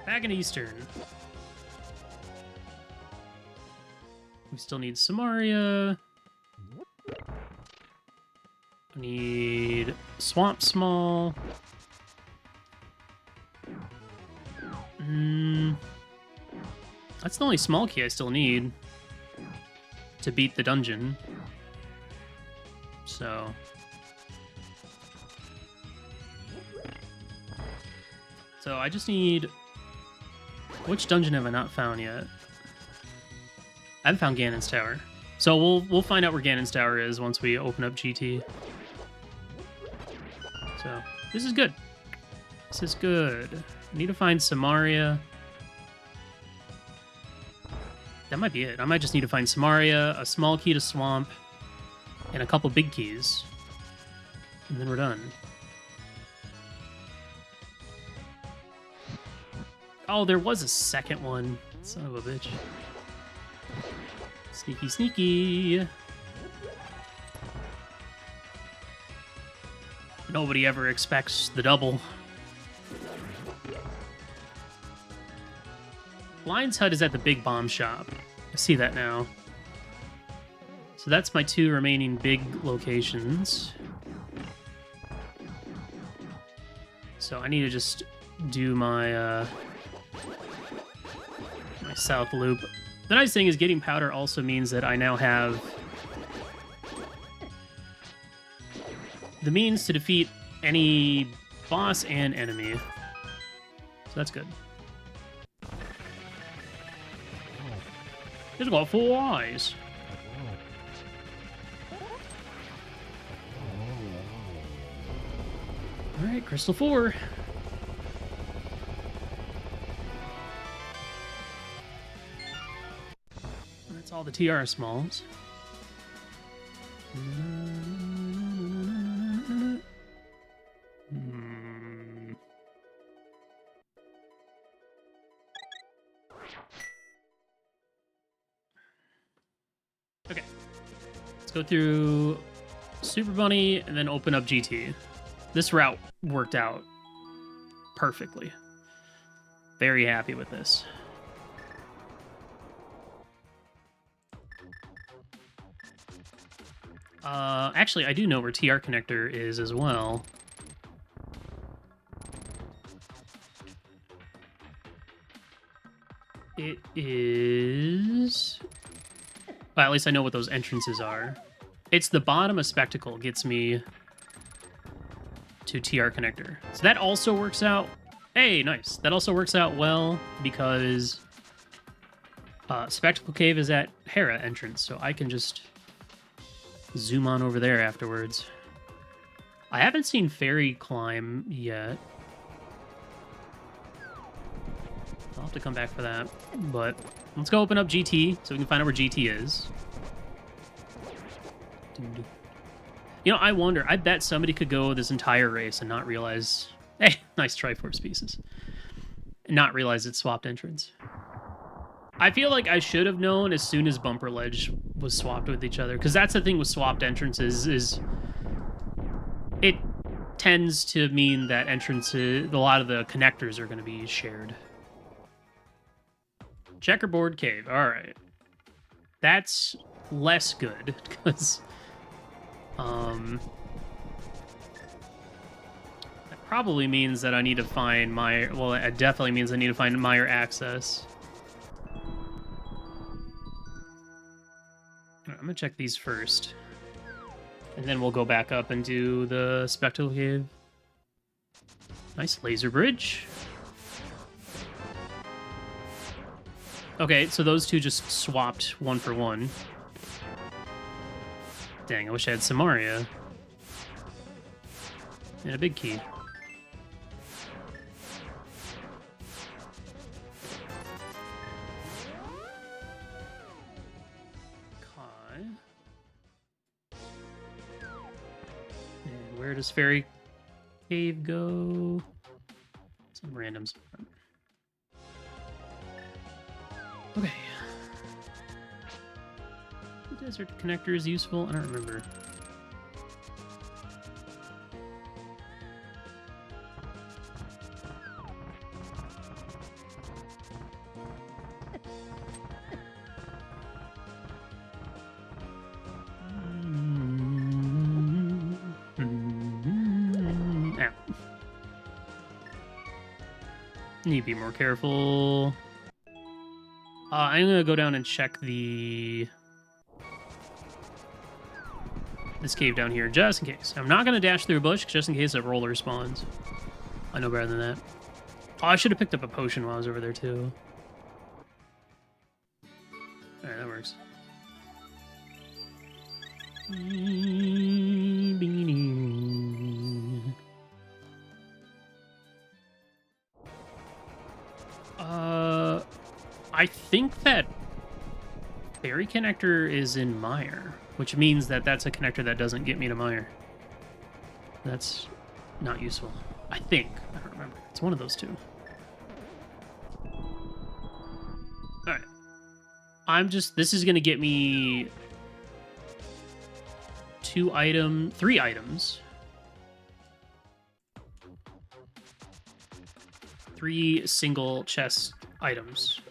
back in Eastern. We still need Samaria. We need Swamp Small. That's the only small key I still need to beat the dungeon. So, So I just need... Which dungeon have I not found yet? I haven't found Ganon's Tower. So we'll find out where Ganon's Tower is once we open up GT. So this is good. This is good. I need to find Samaria. That might be it. I might just need to find Samaria, a small key to Swamp, and a couple big keys. And then we're done. Oh, there was a second one. Son of a bitch. Sneaky, sneaky. Nobody ever expects the double. Lion's Hut is at the big bomb shop. I see that now. So that's my 2 remaining big locations. So I need to just do my my south loop. The nice thing is getting powder also means that I now have the means to defeat any boss and enemy. So that's good. It's got 4 eyes. Alright, Crystal 4. That's all the TR smalls. Okay. Let's go through Super Bunny and then open up GT. This route worked out perfectly. Very happy with this. Actually, I do know where TR connector is as well. It is... Well, at least I know what those entrances are. It's the bottom of Spectacle gets me to TR connector. So that also works out... Hey, nice. That also works out well because Spectacle Cave is at Hera entrance, so I can just zoom on over there afterwards. I haven't seen Fairy Climb yet. I'll have to come back for that. But let's go open up GT so we can find out where GT is. You know, I wonder, I bet somebody could go this entire race and not realize... Hey, nice Triforce pieces. And not realize it's swapped entrance. I feel like I should have known as soon as Bumper Ledge was swapped with each other. Because that's the thing with swapped entrances is... It tends to mean that entrances... A lot of the connectors are going to be shared. Checkerboard Cave. Alright. That's less good. Because... That probably means that I need to find my... Well, it definitely means I need to find Meyer access. I'm gonna check these first. And then we'll go back up and do the Spectacle Cave. Nice laser bridge. Okay, so those two just swapped 1 for 1. Dang, I wish I had Samaria. And a big key. Okay. And where does Fairy Cave go? Some random spot. Okay. The desert connector is useful. I don't remember. Ow. Need to be more careful. I'm gonna go down and check the this cave down here, just in case. I'm not going to dash through a bush, just in case a roller spawns. I know better than that. Oh, I should have picked up a potion while I was over there, too. Alright, that works. I think that Berry connector is in Mire, which means that that's a connector that doesn't get me to Mire. That's not useful. I think. I don't remember. It's one of those two. Alright. This is going to get me 3 items. 3 single chest items.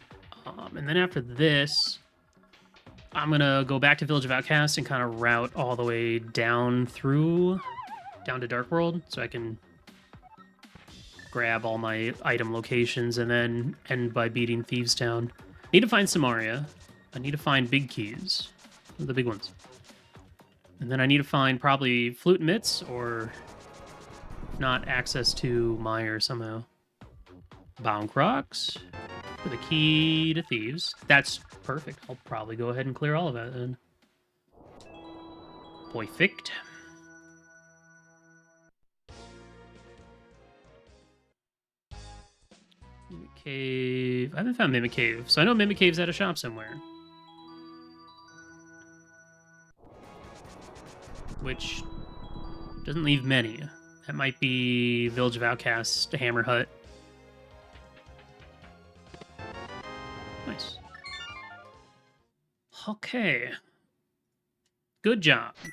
And then after this, I'm going to go back to Village of Outcasts and kind of route all the way down to Dark World, so I can grab all my item locations and then end by beating Thieves Town. Need to find Samaria. I need to find big keys. The big ones. And then I need to find probably Flute and Mitts, or if not, access to Mire somehow. Bound Crocs for the key to Thieves. That's perfect. I'll probably go ahead and clear all of that then. Perfect. Mimic Cave. I haven't found Mimic Cave, so I know Mimic Cave's at a shop somewhere. Which doesn't leave many. That might be Village of Outcasts, Hammer Hut. Nice. Okay. Good job. I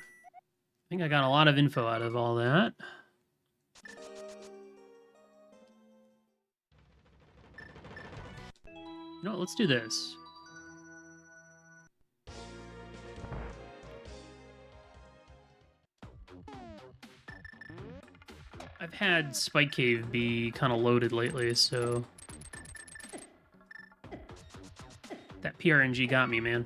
think I got a lot of info out of all that. You know what, let's do this. I've had Spike Cave be kind of loaded lately, so... That PRNG got me, man.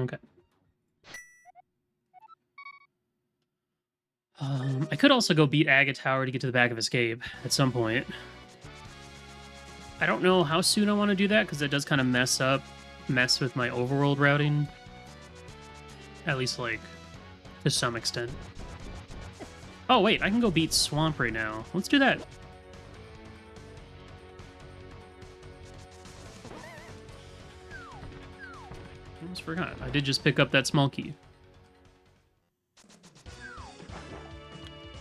Okay. I could also go beat Agate Tower to get to the back of Escape at some point. I don't know how soon I want to do that, because that does kind of mess with my overworld routing. At least, like, to some extent. Oh, wait, I can go beat Swamp right now. Let's do that. I almost forgot. I did just pick up that small key.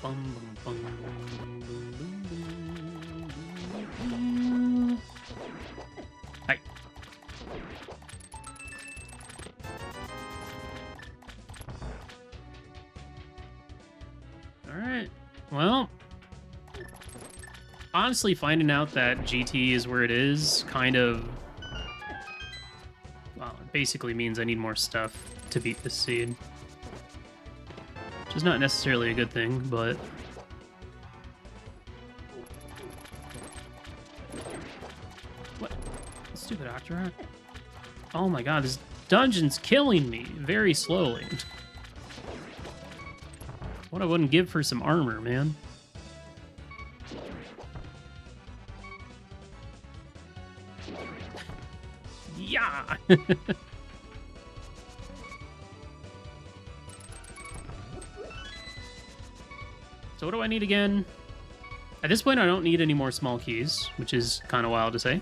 Bum, bum, bum, Hi. Alright. Well, honestly, finding out that GT is where it is kind of... Well, it basically means I need more stuff to beat this seed. Which is not necessarily a good thing, but... What? Stupid Octorok? Oh my god, this dungeon's killing me very slowly. What I wouldn't give for some armor, man. Yeah! So what do I need again? At this point, I don't need any more small keys, which is kind of wild to say.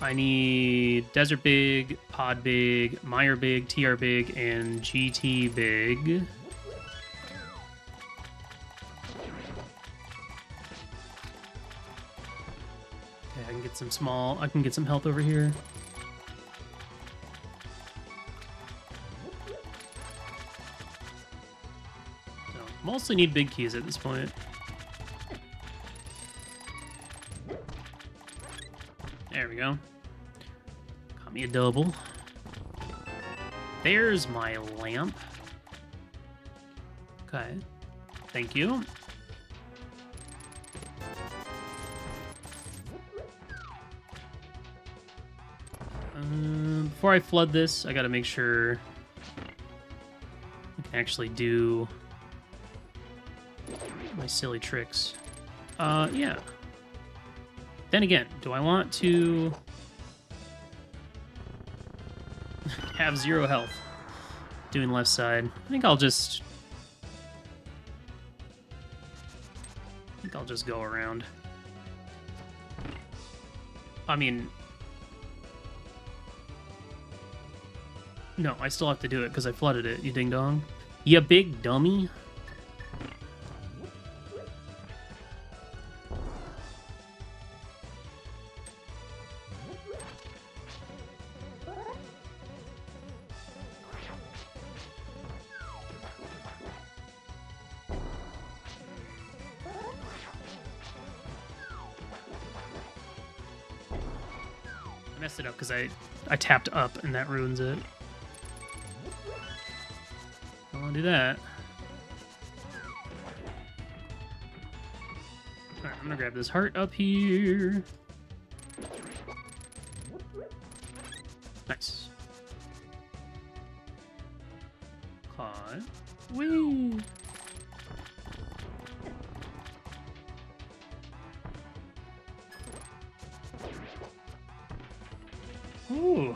I need Desert Big, Pod Big, Mire Big, TR Big, and GT Big. Okay, I can get some health over here. So, mostly need big keys at this point. There we go. Got me a double. There's my lamp. Okay. Thank you. Before I flood this, I gotta make sure I can actually do my silly tricks. Yeah. Then again, do I want to have 0 health doing left side? I think I'll just go around. I mean, no, I still have to do it because I flooded it, you ding dong. You big dummy. I messed it up because I tapped up and that ruins it. I don't want to do that. Alright, I'm gonna grab this heart up here. Nice. Caught. Whee! Ooh.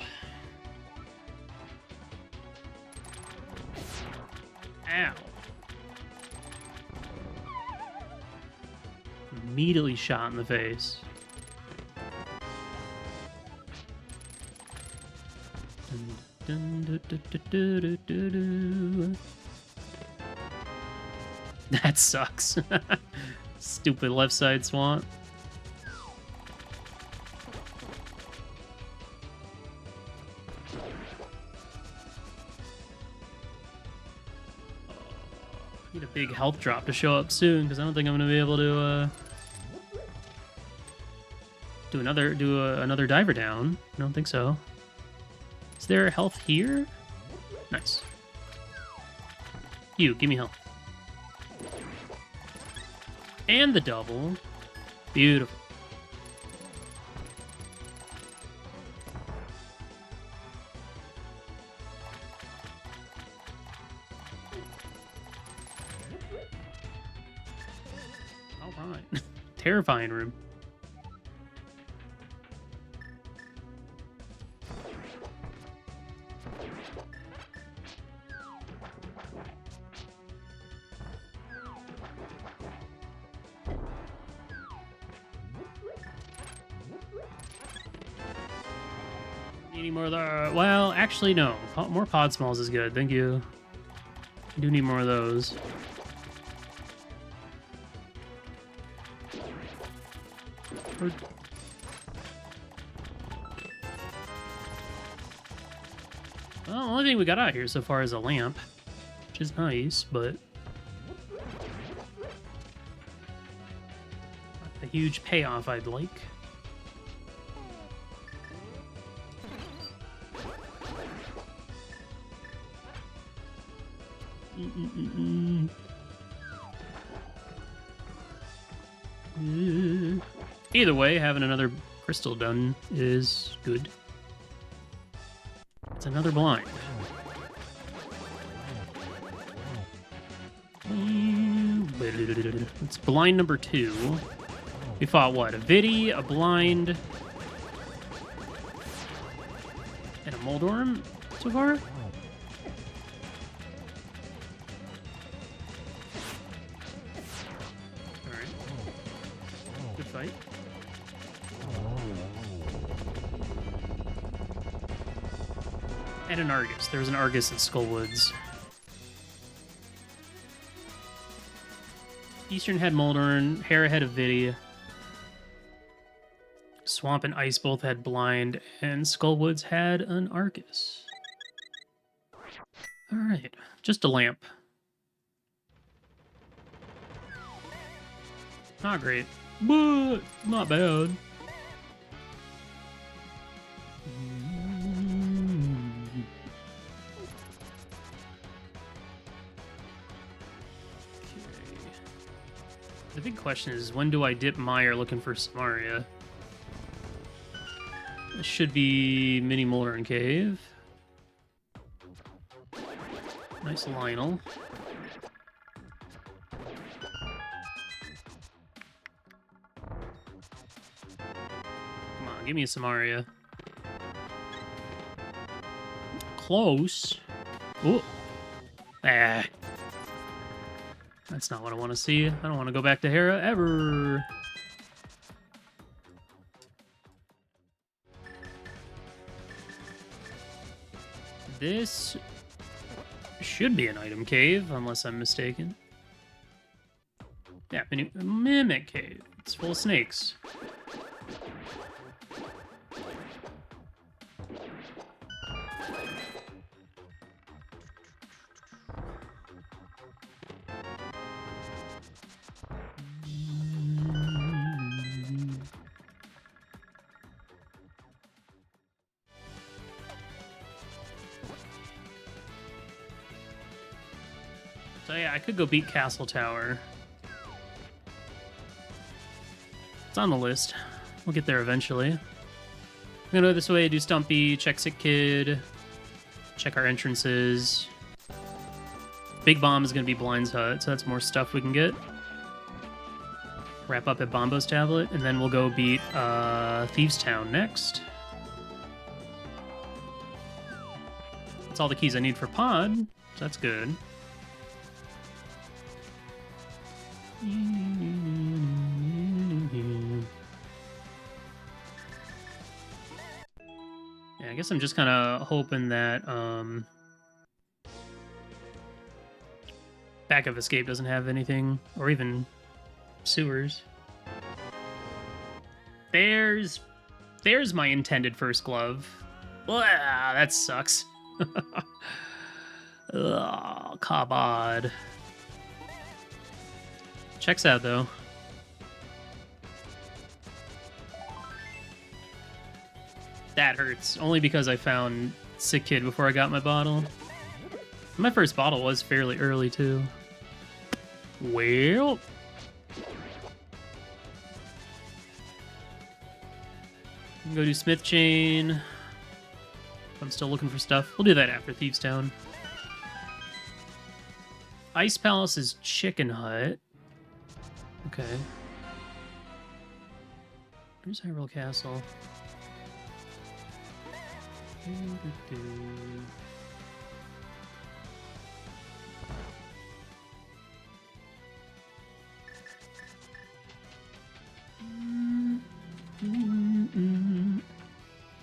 Ow. Immediately shot in the face. That sucks. Stupid left side swamp. Need a big health drop to show up soon, because I don't think I'm gonna be able to do another diver down. I don't think so. Is there health here? Nice. You, give me health. And the double. Beautiful. All right. Terrifying room. Any more of the... Well, actually, no. More pod smalls is good. Thank you. I do need more of those. Well, the only thing we got out here so far is a lamp, which is nice, but... not the huge payoff I'd like. Either way, having another crystal done is good. It's another blind. It's blind number 2. We fought what? A Vidi, a blind, and a Moldorm so far? Good fight. And an Argus. There was an Argus at Skullwoods. Eastern had Moldorm, Hera had a Vidi. Swamp and Ice both had Blind, and Skullwoods had an Argus. Alright, just a lamp. Not great, but not bad. The big question is, when do I dip Meyer looking for Samaria? This should be Mini Molten Cave. Nice Lionel. Come on, give me a Samaria. Close. Ooh. Ah. That's not what I want to see. I don't want to go back to Hera ever. This should be an item cave, unless I'm mistaken. Yeah, Mimic Cave. It's full of snakes. So yeah, I could go beat Castle Tower. It's on the list. We'll get there eventually. I'm gonna go this way, do Stumpy, check Sick Kid, check our entrances. Big Bomb is gonna be Blind's Hut, so that's more stuff we can get. Wrap up at Bombo's Tablet, and then we'll go beat Thieves Town next. That's all the keys I need for Pod, so that's good. Yeah, I guess I'm just kind of hoping that Back of Escape doesn't have anything, or even sewers. There's my intended first glove. Blah, that sucks. Ugh, Kabod. Checks out, though. That hurts. Only because I found Sick Kid before I got my bottle. My first bottle was fairly early, too. Well... go do Smith Chain. I'm still looking for stuff. We'll do that after Thieves Town. Ice Palace is Chicken Hut. Okay. Where's Hyrule Castle?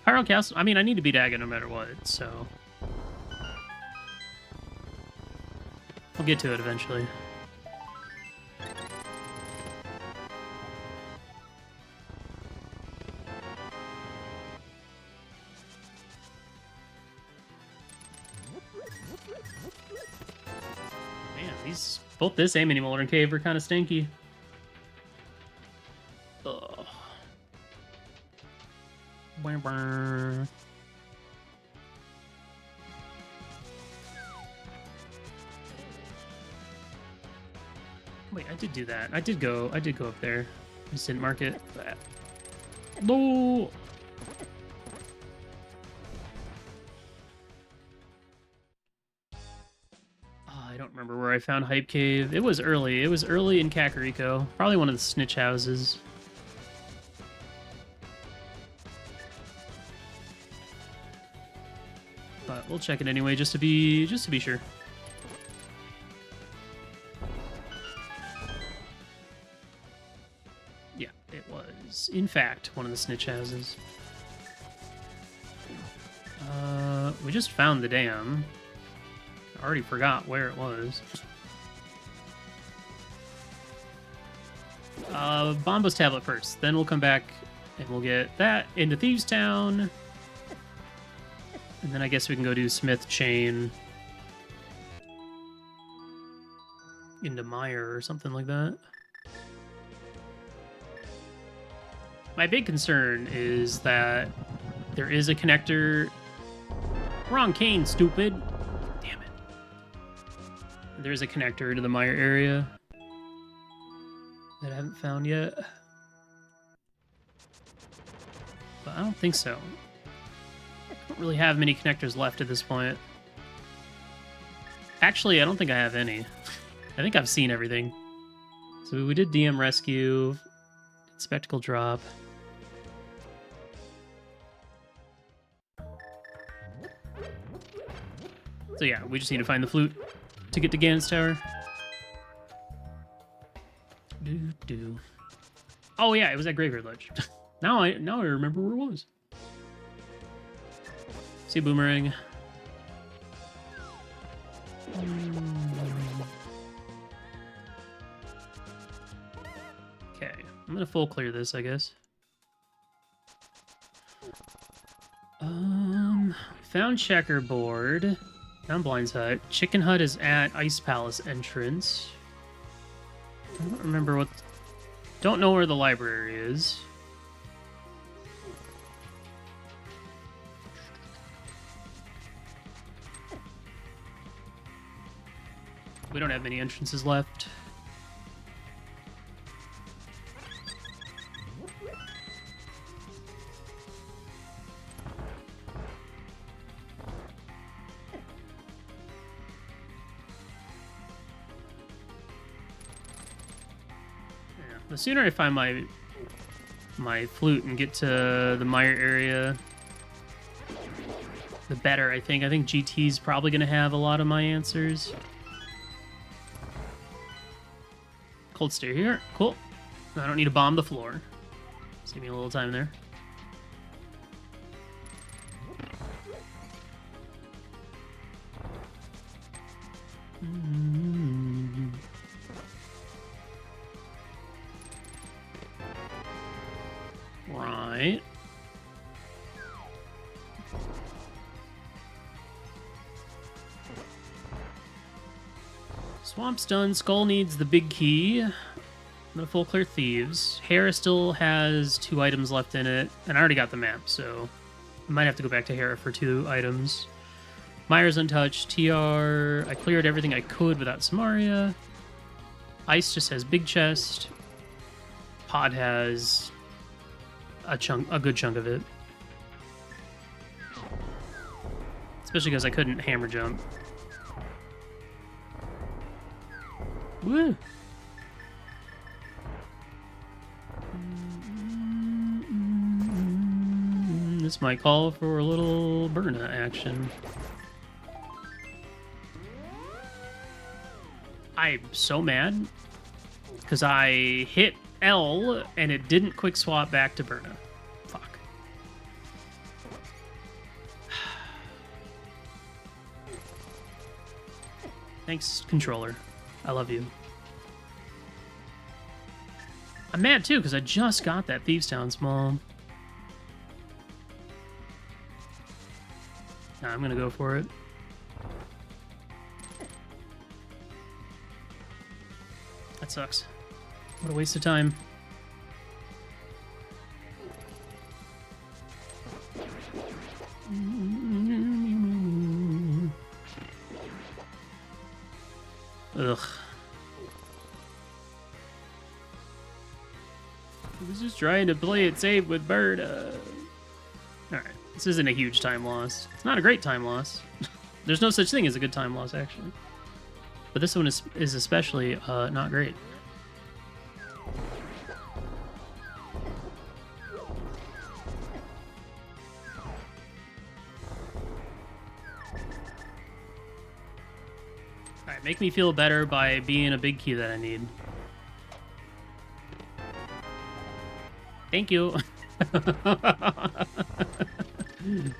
Hyrule Castle. I mean, I need to beat Aga no matter what, so I'll get to it eventually. Man, both this and Mini Molten Cave are kind of stinky. Ugh. Wait, I did do that. I did go up there. I just didn't mark it. No. I don't remember where I found Hype Cave. It was early. It was early in Kakariko. Probably one of the snitch houses. But we'll check it anyway, just to be sure. Yeah, it was, in fact, one of the snitch houses. We just found the dam. I already forgot where it was. Bombo's Tablet first. Then we'll come back and we'll get that into Thieves Town. And then I guess we can go do Smith Chain into Meyer or something like that. My big concern is that there is a connector. Wrong cane, stupid. Damn it. There's a connector to the Meyer area. that I haven't found yet. But I don't think so. I don't really have many connectors left at this point. Actually, I don't think I have any. I think I've seen everything. So we did DM Rescue, Spectacle Drop. So yeah, we just need to find the flute to get to Ganon's Tower. Oh yeah, it was at Graveyard Ledge. now I remember where it was. See Boomerang. Okay, I'm gonna full clear this, I guess. Found Checkerboard. Found Blind's Hut. Chicken Hut is at Ice Palace entrance. I don't remember what... Don't know where the library is. We don't have many entrances left. The sooner I find my flute and get to the mire area, the better, I think. I think GT's probably going to have a lot of my answers. Cold Stare here. Cool. I don't need to bomb the floor. Save me a little time there. Right. Swamp's done. Skull needs the big key. I'm gonna full clear Thieves. Hera still has 2 items left in it, and I already got the map, so I might have to go back to Hera for 2 items. Mire's untouched. TR, I cleared everything I could without Samaria. Ice just has big chest. Pod has a good chunk of it. Especially because I couldn't hammer jump. Woo! This might call for a little Burna action. I'm so mad because I hit L and it didn't quick swap back to Burna. Fuck. Thanks, controller. I love you. I'm mad too because I just got that Thieves Town small. Nah, I'm gonna go for it. That sucks. What a waste of time. Ugh. I was just trying to play it safe with Bird. Alright, this isn't a huge time loss. It's not a great time loss. There's no such thing as a good time loss, actually. But this one is especially not great. Alright, make me feel better by being a big key that I need. Thank you.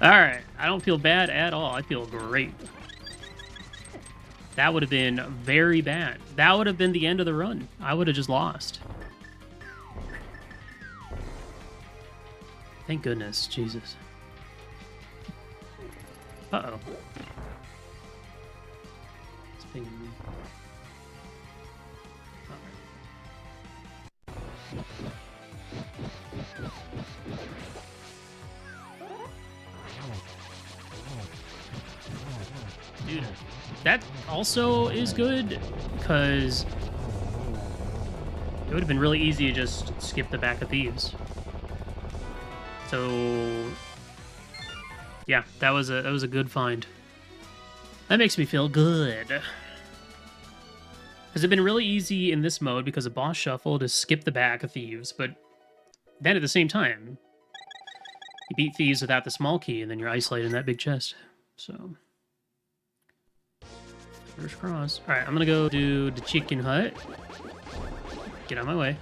Alright, I don't feel bad at all. I feel great. That would have been very bad. That would have been the end of the run. I would have just lost. Thank goodness. Jesus. Uh-oh. It's pinging me. Dude, that also is good, because It would have been really easy to just skip the back of thieves. So yeah, that was a good find. That makes me feel good. Because it'd been really easy in this mode because of boss shuffle to skip the back of thieves, but then at the same time, you beat thieves without the small key, and then you're isolated in that big chest. So, first cross. All right, I'm gonna go do the chicken hut. Get out of my way.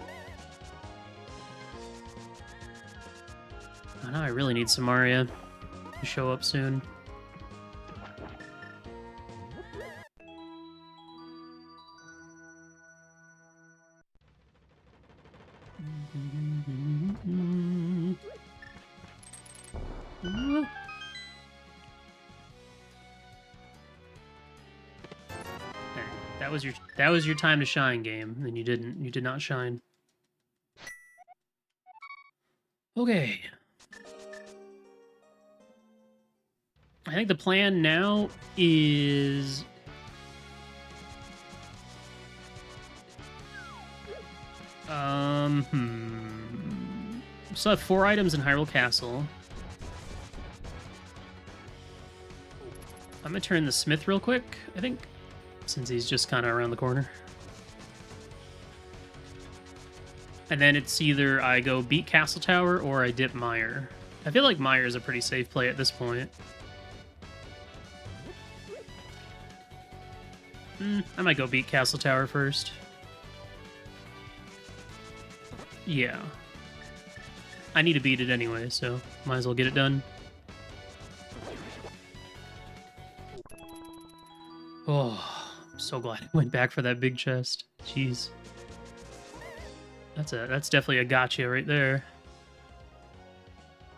Oh, now I really need Samaria to show up soon. That was your time to shine, game, and you did not shine. Okay. I think the plan now is still have 4 items in Hyrule Castle. I'm gonna turn the smith real quick, I think, since he's just kind of around the corner. And then it's either I go beat Castle Tower or I dip Mire. I feel like Mire is a pretty safe play at this point. I might go beat Castle Tower first. Yeah. I need to beat it anyway, so might as well get it done. Oh, I'm so glad I went back for that big chest. Jeez. That's definitely a gotcha right there.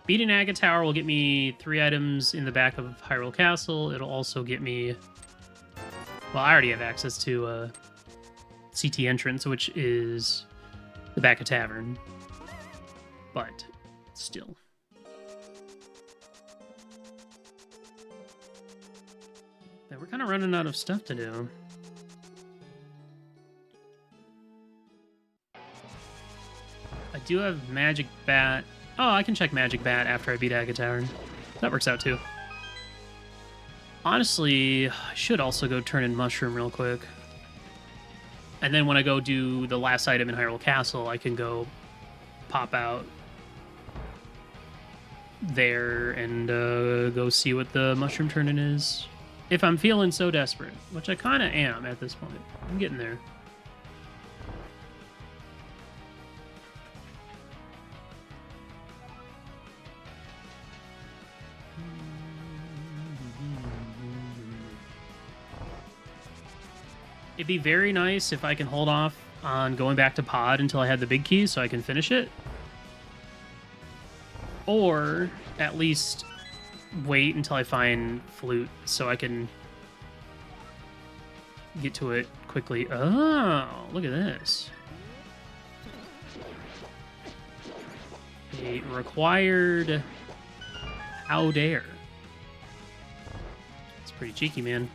Beating Aga Tower will get me 3 items in the back of Hyrule Castle. It'll also get me... Well, I already have access to CT entrance, which is the back of Tavern. But still. Yeah, we're kind of running out of stuff to do. I do have Magic Bat. Oh, I can check Magic Bat after I beat Aga Tower. That works out too. Honestly, I should also go turn in Mushroom real quick. And then when I go do the last item in Hyrule Castle, I can go pop out there and go see what the Mushroom turn-in is. If I'm feeling so desperate, which I kind of am at this point. I'm getting there. It'd be very nice if I can hold off on going back to Pod until I had the big key so I can finish it. Or at least wait until I find Flute so I can get to it quickly. Oh, look at this. A required How Dare. It's pretty cheeky, man.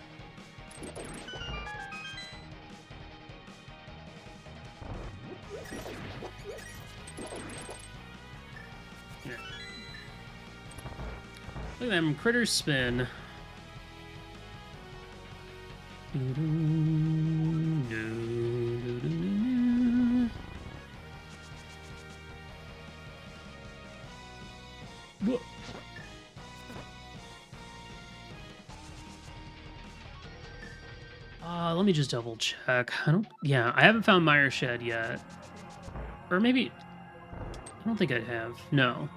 Look at them critters spin. Whoa. Let me just double check. Yeah, I haven't found Mire Shed yet. Or maybe... I don't think I have. No.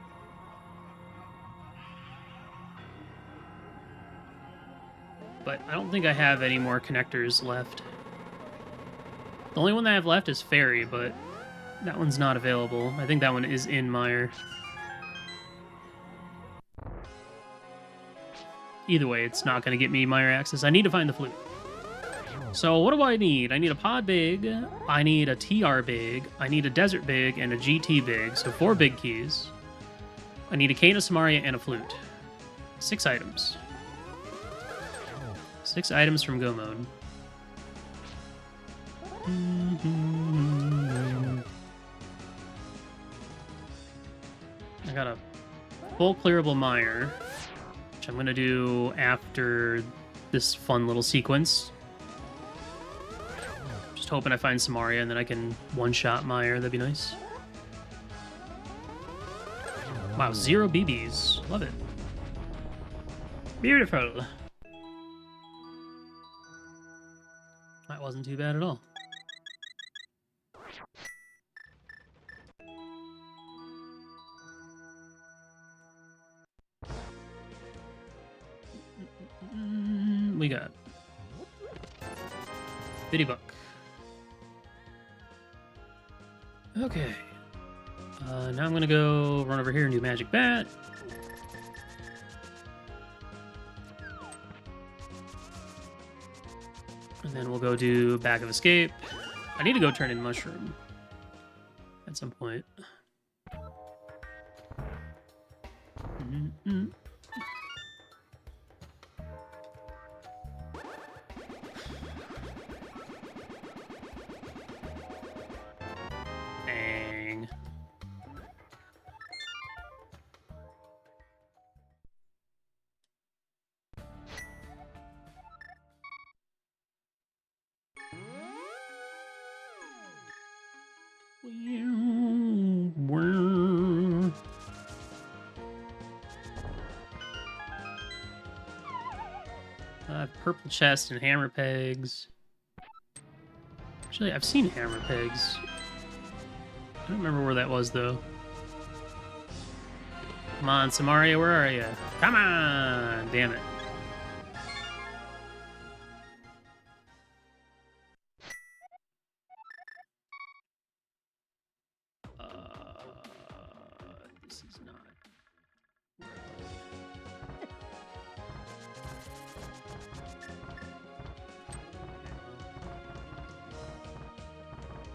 But I don't think I have any more connectors left. The only one that I have left is Fairy, but that one's not available. I think that one is in Mire. Either way, it's not going to get me Mire access. I need to find the flute. So what do I need? I need a Pod Big, I need a TR Big, I need a Desert Big, and a GT Big, so 4 big keys. I need a Cane of Samaria and a flute. 6 items. 6 items from Go Mode. got a full clearable mire, which I'm going to do after this fun little sequence. Just hoping I find some Aria and then I can one-shot mire. That'd be nice. Wow, 0 BBs. Love it. Beautiful. That wasn't too bad at all. We got Bitty Buck. Okay. Now I'm gonna go run over here and do Magic Bat. And then we'll go do Back of Escape. I need to go turn in Mushroom at some point. Dang. Purple chest and hammer pegs. Actually, I've seen hammer pegs. I don't remember where that was, though. Come on, Samaria, where are you? Come on! Damn it. This is not...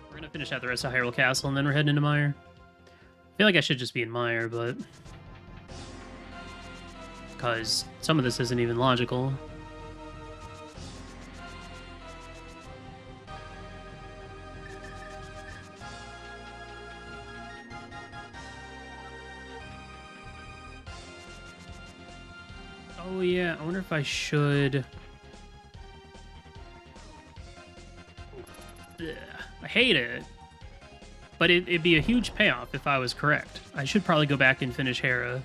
We're gonna finish out the rest of Hyrule Castle, and then we're heading into Mire. I feel like I should just be in Mire, but... because some of this isn't even logical. Oh yeah, I wonder if I should... Ugh, I hate it. But it'd be a huge payoff if I was correct. I should probably go back and finish Hera.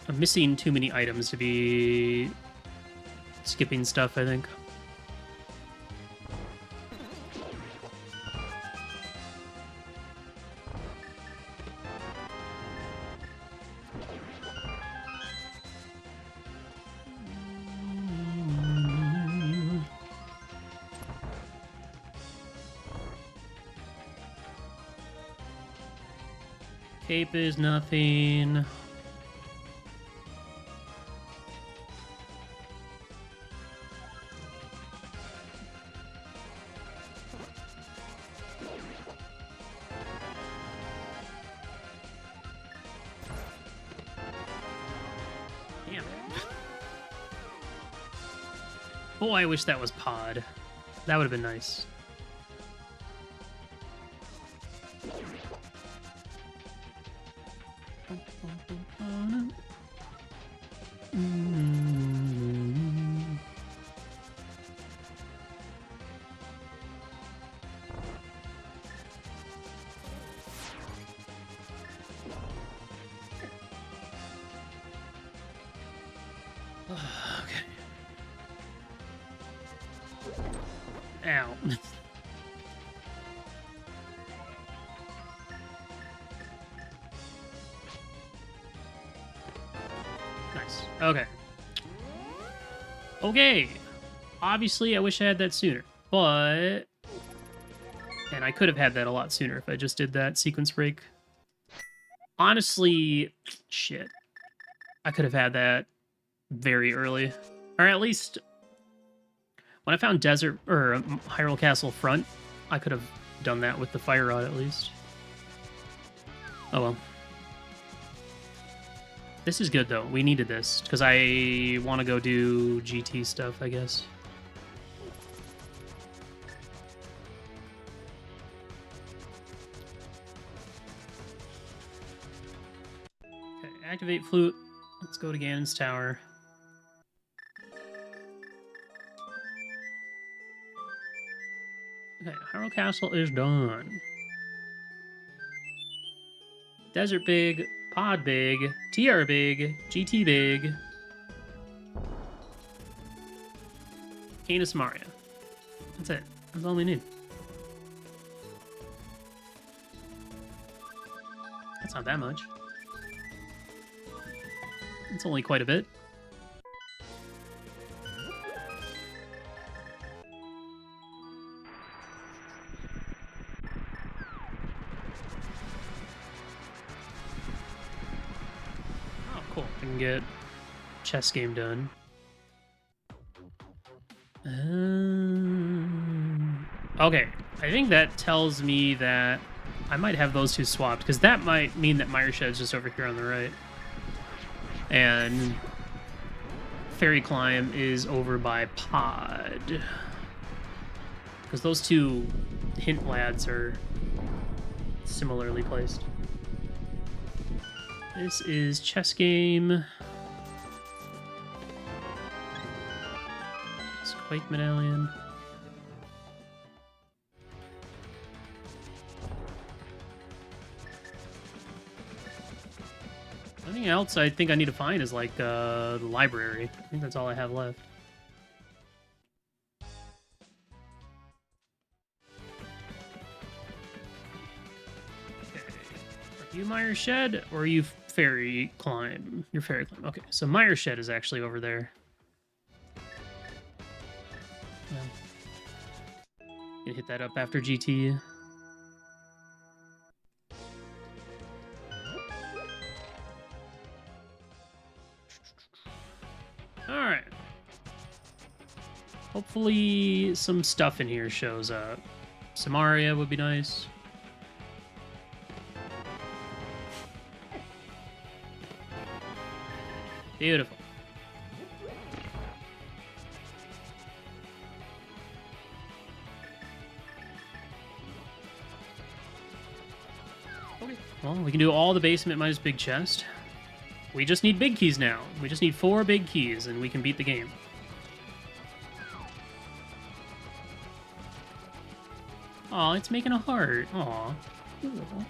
I'm missing too many items to be skipping stuff, I think. Cape is nothing. Damn it. Boy, I wish that was Pod. That would have been nice. Okay. Ow. Nice. Okay. Okay. Obviously, I wish I had that sooner, but... and I could have had that a lot sooner if I just did that sequence break. Honestly, shit. I could have had that very early. Or at least... when I found Desert... or Hyrule Castle Front, I could have done that with the Fire Rod at least. Oh well. This is good, though. We needed this, because I want to go do GT stuff, I guess. Activate flute. Let's go to Ganon's Tower. Okay, Hyrule Castle is done. Desert big, Pod big, TR big, GT big. Canis Maria. That's it. That's all we need. That's not that much. It's only quite a bit. Oh, cool. I can get chess game done. Okay, I think that tells me that I might have those two swapped, because that might mean that Mireshed's just over here on the right. And Fairy Climb is over by Pod. Because those two hint lads are similarly placed. This is chess game. It's Quake Medallion. Anything else I think I need to find is like the library. I think that's all I have left. Okay. Are you Mireshed or are you Fairy Climb? You're Fairy Climb. Okay, so Mireshed is actually over there. Yeah. Gonna hit that up after GT. Alright. Hopefully some stuff in here shows up. Samaria would be nice. Beautiful. Okay. Well, we can do all the basement minus big chest. We just need big keys now. We just need 4 big keys, and we can beat the game. Aw, it's making a heart. Aw. Cool.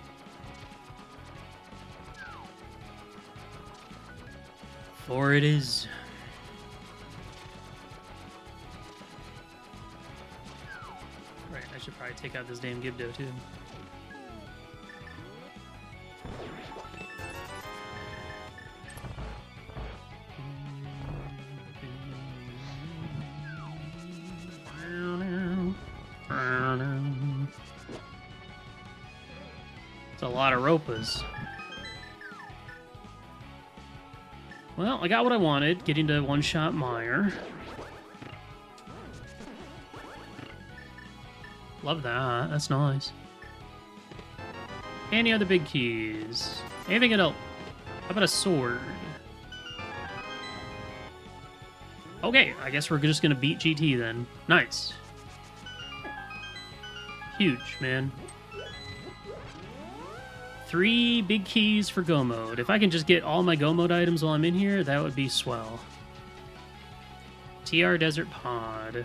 4 it is. Right, I should probably take out this damn Gibdo, too. A lot of Ropas. Well, I got what I wanted, getting to one-shot Meyer. Love that, that's nice. Any other big keys? Anything else? How about a sword? Okay, I guess we're just gonna beat GT then. Nice. Huge, man. 3 big keys for Go Mode. If I can just get all my Go Mode items while I'm in here, that would be swell. TR Desert Pod.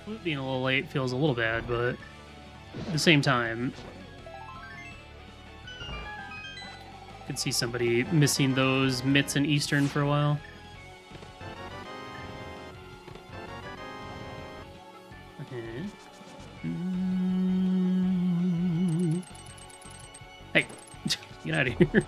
Flute being a little late feels a little bad, but at the same time, could see somebody missing those mitts in Eastern for a while. Okay. Hey, get out of here.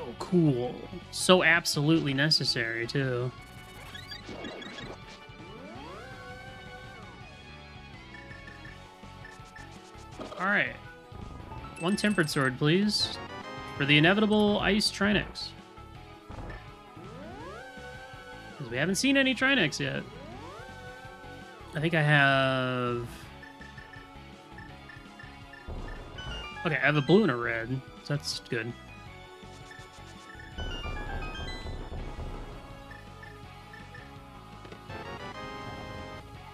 so cool. So absolutely necessary, too. Alright. One Tempered Sword, please. For the inevitable Ice Trinix. Because we haven't seen any Trinix yet. I think I have... Okay, I have a blue and a red. So that's good.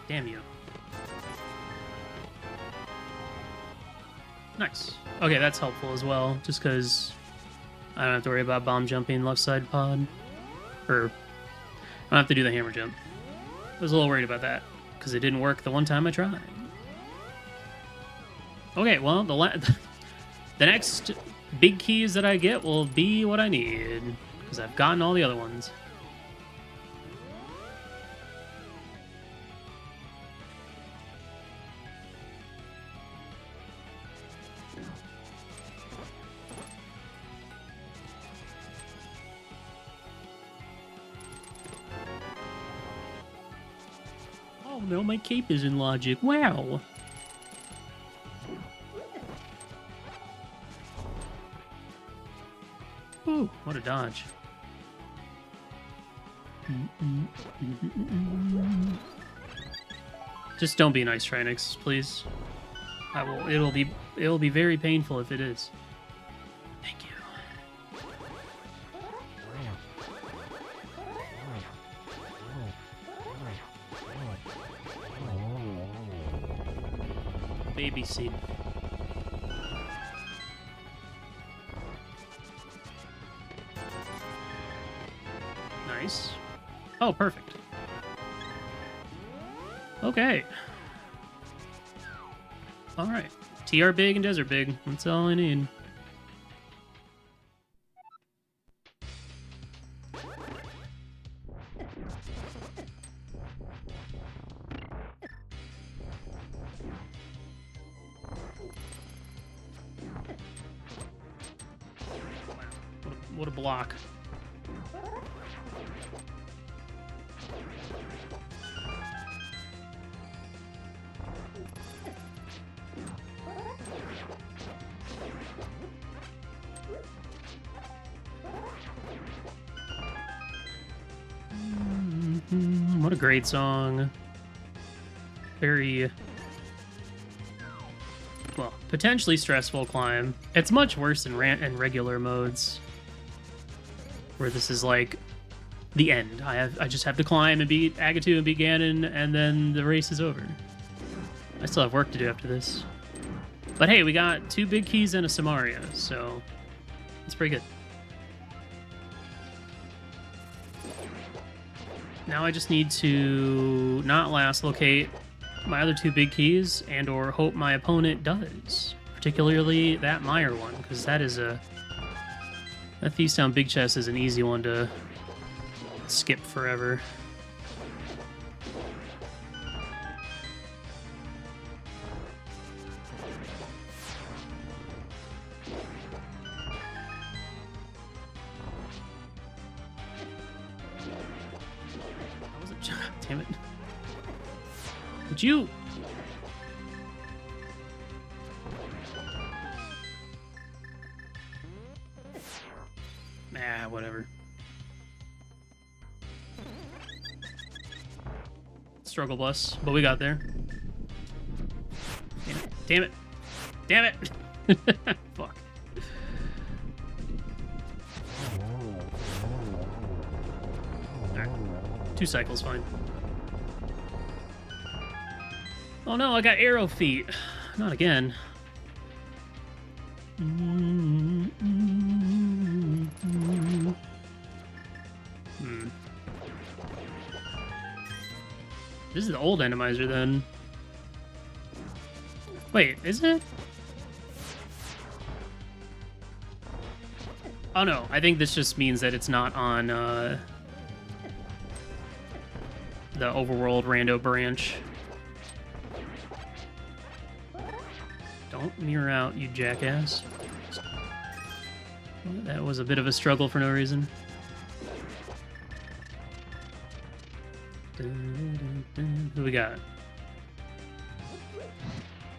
Damn you. Nice. Okay, that's helpful as well, just because I don't have to worry about bomb jumping left side pod. Or, I don't have to do the hammer jump. I was a little worried about that, because it didn't work the one time I tried. Okay, well, the next big keys that I get will be what I need, because I've gotten all the other ones. Oh no, my cape is in logic. Wow. Ooh, what a dodge. Just don't be nice, Trinix, please. I will. It'll be very painful if it is. Thank you. Baby seed. Nice. Oh, perfect. Okay. All right. TR big and desert big. That's all I need. What a block. What a great song. Very, well, potentially stressful climb. It's much worse in regular modes, where this is like the end. I just have to climb and beat Agatu and beat Ganon, and then the race is over. I still have work to do after this. But hey, we got 2 big keys and a Samaria, so it's pretty good. Now I just need to not last locate my other 2 big keys and or hope my opponent does. Particularly that Meyer one, because that is a... That Feast Town Big Chest is an easy one to skip forever. Damn it. Would you... Nah, whatever. Struggle bus, but we got there. Damn it. Damn it! Damn it! Fuck. Alright. 2 cycles, fine. Oh no, I got arrow feet. Not again. This is the old Enemizer then. Wait, is it? Oh no, I think this just means that it's not on the overworld rando branch. Don't mirror out, you jackass. That was a bit of a struggle for no reason. Who we got?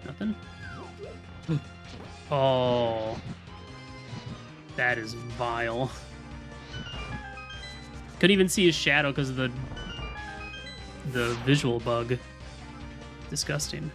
Nothing? Oh. That is vile. Couldn't even see his shadow because of the visual bug. Disgusting.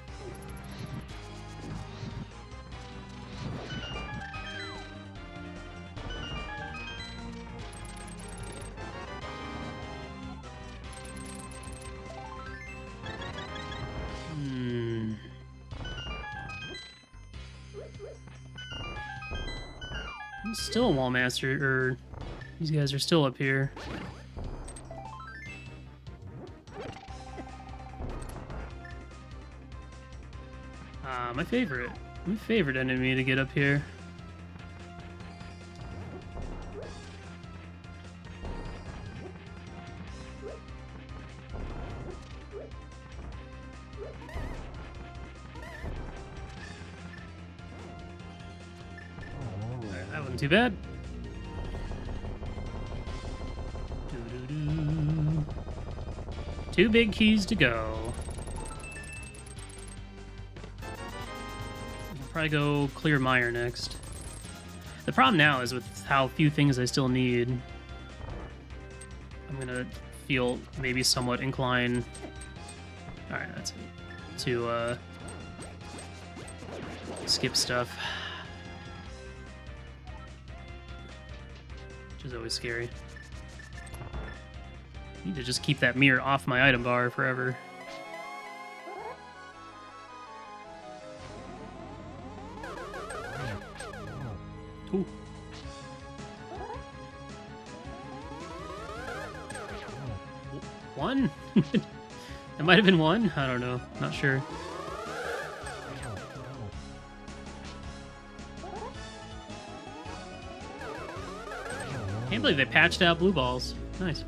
I'm still a wall master, or these guys are still up here. My favorite enemy to get up here. That wasn't too bad. Two big keys to go. Probably go clear Mire next. The problem now is with how few things I still need. I'm gonna feel maybe somewhat inclined. All right, that's it. To skip stuff, which is always scary. Need to just keep that mirror off my item bar forever. Ooh. One? It might have been one? I don't know. Not sure. Can't believe they patched out blue balls. Nice.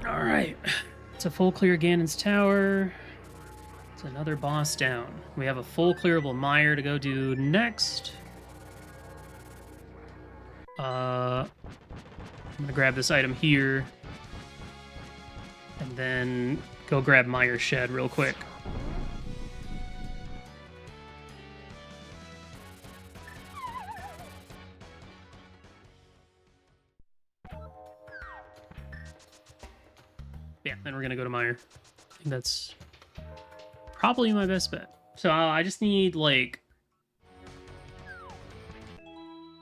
Alright. It's a full clear Ganon's Tower. Another boss down. We have a full clearable Mire to go do next. I'm gonna grab this item here and then go grab Mire Shed real quick. Yeah, then we're gonna go to Mire. I think that's probably my best bet. So I just need, like,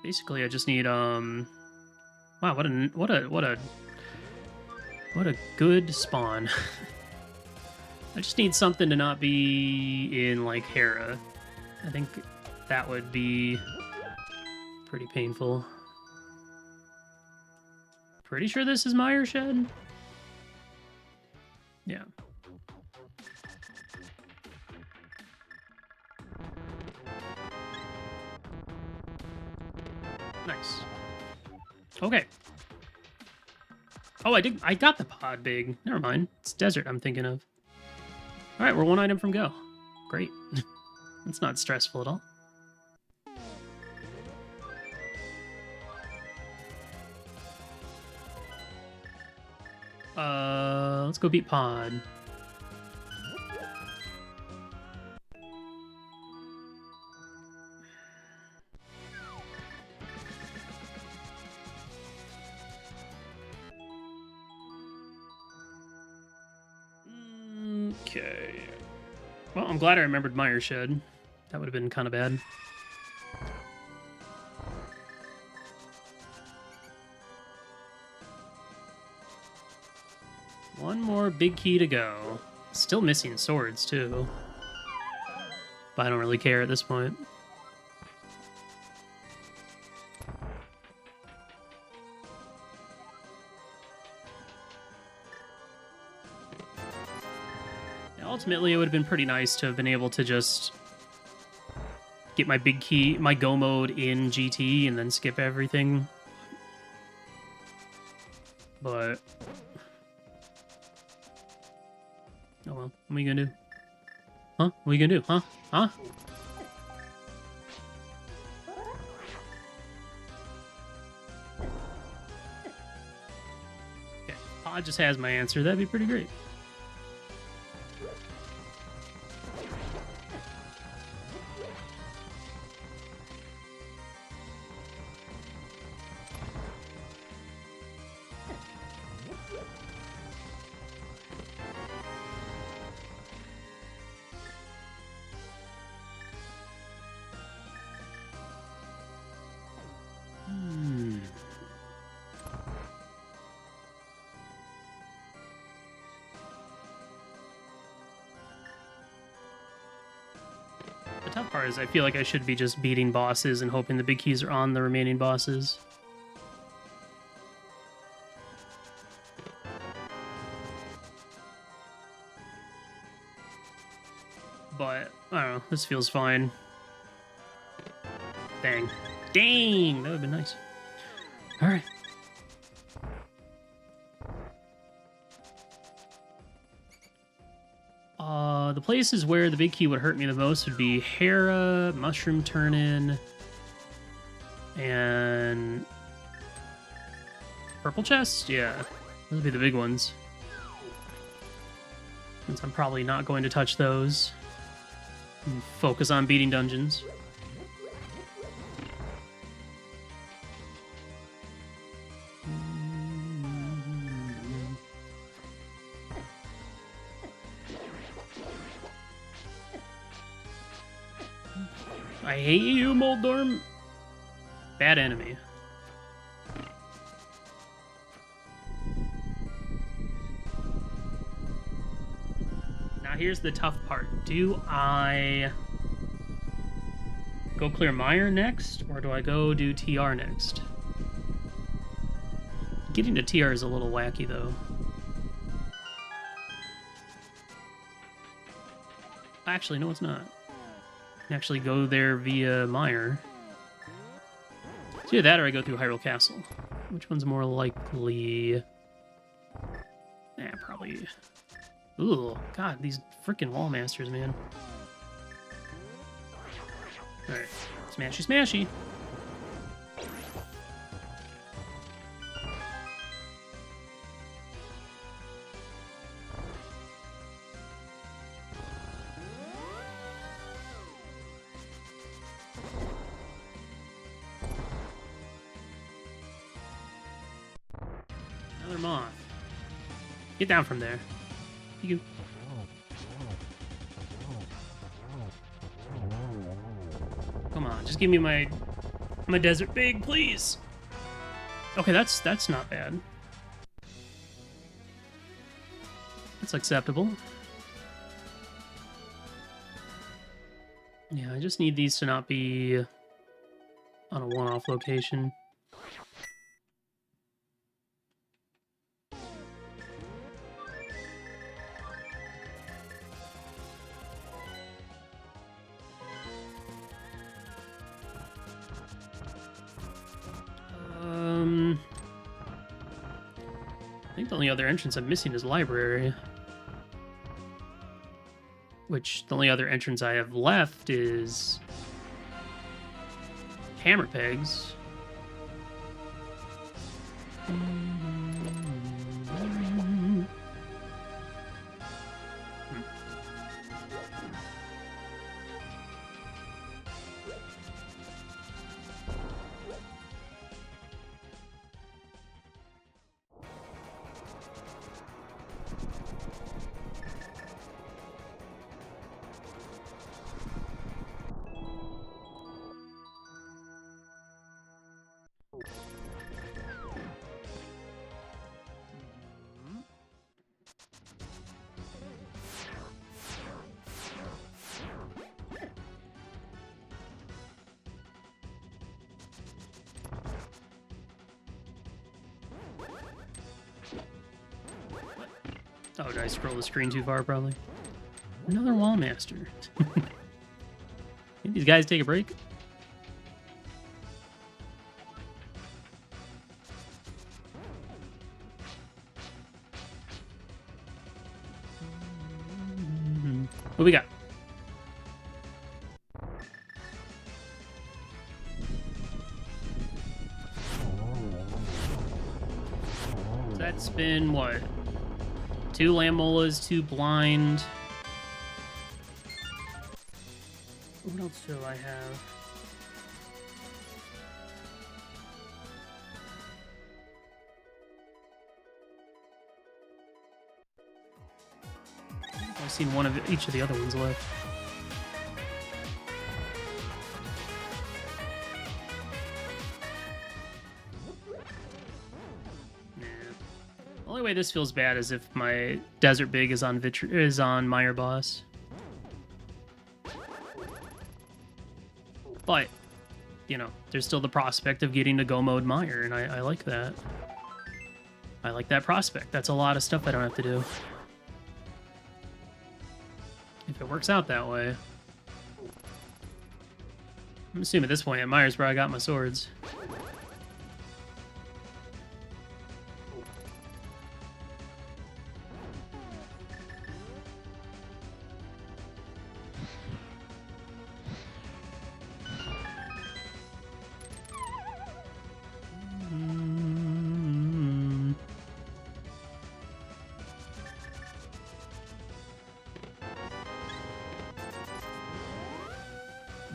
basically I just need wow, what a good spawn. I just need something to not be in, like, Hera. I think that would be pretty painful. Pretty sure this is Mire Shed. Yeah. Nice. Okay. Oh, I got the pod big. Never mind. It's desert I'm thinking of. All right, we're one item from go. Great. It's not stressful at all. Let's go beat pod. Okay. Well, I'm glad I remembered Mire Shed. That would have been kind of bad. One more big key to go. Still missing swords, too. But I don't really care at this point. Ultimately, it would have been pretty nice to have been able to just get my big key, my go mode in GT, and then skip everything. But oh well, what are you gonna do? Huh? What are you gonna do? Huh? Huh? Pod just has my answer. That'd be pretty great. The tough part is I feel like I should be just beating bosses and hoping the big keys are on the remaining bosses. But, I don't know, this feels fine. Dang. Dang! That would have been nice. Alright. The places where the big key would hurt me the most would be Hera, Mushroom Turn-In, and Purple Chest? Yeah, those would be the big ones. Since I'm probably not going to touch those. And focus on beating dungeons. I hate you, Moldorm. Bad enemy. Now here's the tough part. Do I go clear Mire next, or do I go do TR next? Getting to TR is a little wacky, though. Actually, no, it's not. Actually go there via Mire. It's either that or I go through Hyrule Castle. Which one's more likely? Probably... Ooh, God, these freaking wall masters, man. Alright, smashy smashy. Another moth. Get down from there. You can... Come on, just give me my desert big, please. Okay, that's not bad. That's acceptable. Yeah, I just need these to not be on a one-off location. I think the only other entrance I'm missing is library. Which, the only other entrance I have left is Hammer Pegs. Oh, did I scroll the screen too far, probably? Another wall master. Can these guys take a break? What we got? Is That's been, what? 2 La-Mulas, 2 blind. What else do I have? I've seen one of each of the other ones left. Nah. The only way this feels bad is if my Desert Big is on Meyer Boss. But, you know, there's still the prospect of getting to Go Mode Meyer, and I like that. I like that prospect. That's a lot of stuff I don't have to do. If it works out that way. I'm assuming at this point at Myers where I got my swords.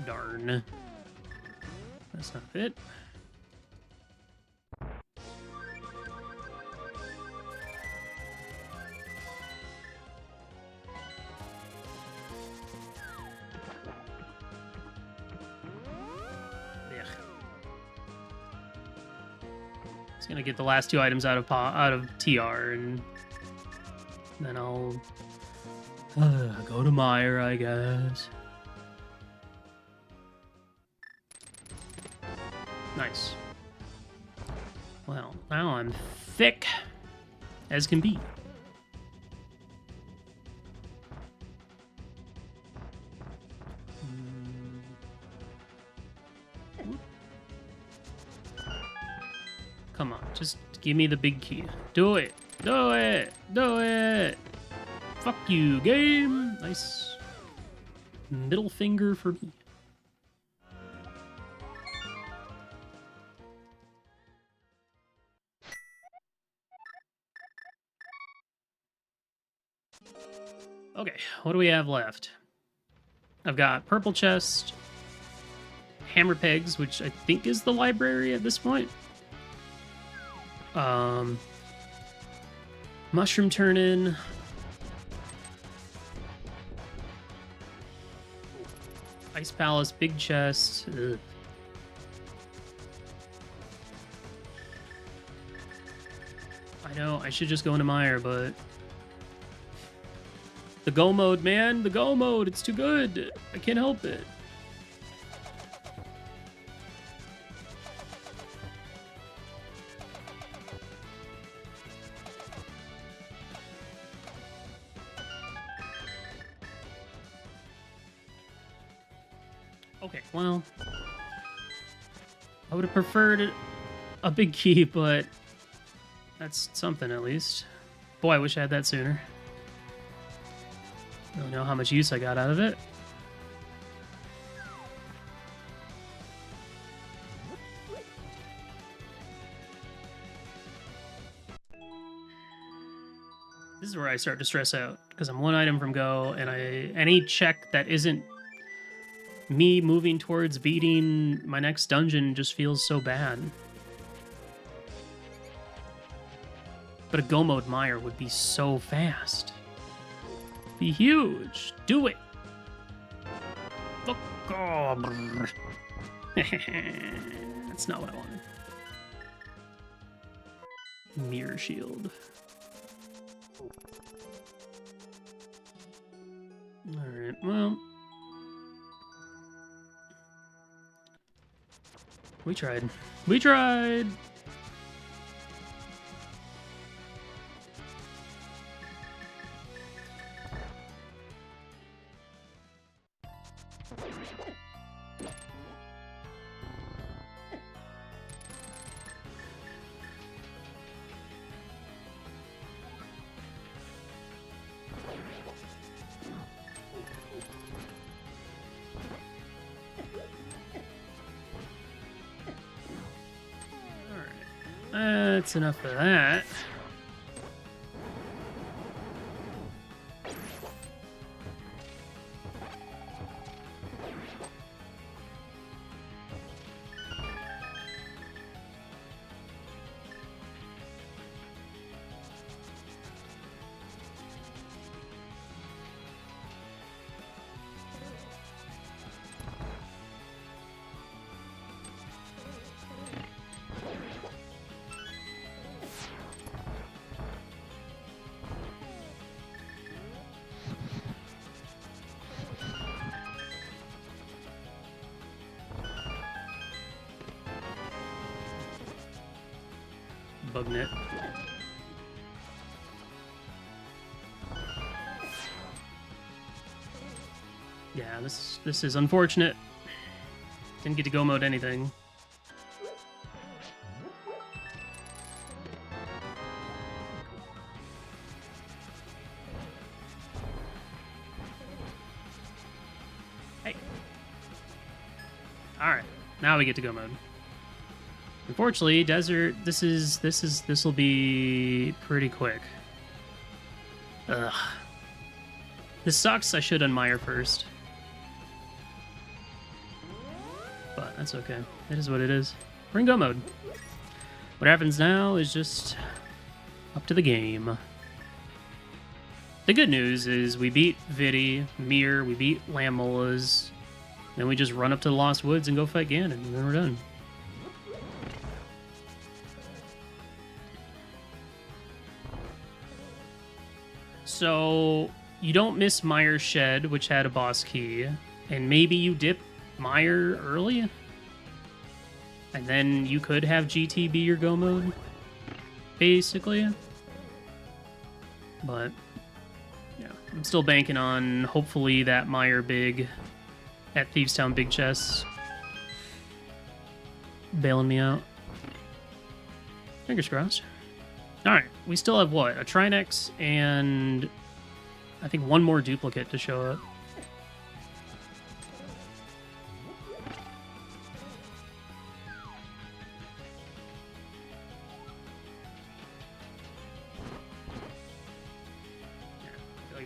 Darn. That's not it. Just gonna get the last 2 items out of TR, and then I'll go to Meyer, I guess. Nice. Well, now I'm thick as can be. Come on, just give me the big key. Do it! Do it! Do it! Fuck you, game! Nice middle finger for me. Okay, what do we have left? I've got Purple Chest, Hammer Pegs, which I think is the library at this point. Mushroom Turn-In. Ice Palace, Big Chest. Ugh. I know, I should just go into Meyer, but... The Go Mode, man! The Go Mode! It's too good! I can't help it. Okay, well... I would have preferred a big key, but... That's something, at least. Boy, I wish I had that sooner. I don't know how much use I got out of it. This is where I start to stress out, because I'm 1 item from go, and any check that isn't me moving towards beating my next dungeon just feels so bad. But a Go Mode Meyer would be so fast. Be huge. Do it. Look. Oh, that's not what I wanted. Mirror Shield. Alright, well. We tried. We tried! That's enough of that. bug net. Yeah, this is unfortunate. Didn't get to go mode anything. Hey. All right, now we get to go mode. Unfortunately, desert. This will be pretty quick. Ugh. This sucks. I should unmire first. But that's okay. It is what it is. We're in go mode. What happens now is just up to the game. The good news is we beat Vidi, Mir, we beat La-Mula's. Then we just run up to the Lost Woods and go fight Ganon, and then we're done. So you don't miss Mire Shed, which had a boss key, and maybe you dip Mire early, and then you could have GT be your go mode, basically. But yeah, I'm still banking on hopefully that Mire big at Thieves Town big chests bailing me out. Fingers crossed. All right, we still have what? A Trinex and I think one more duplicate to show up.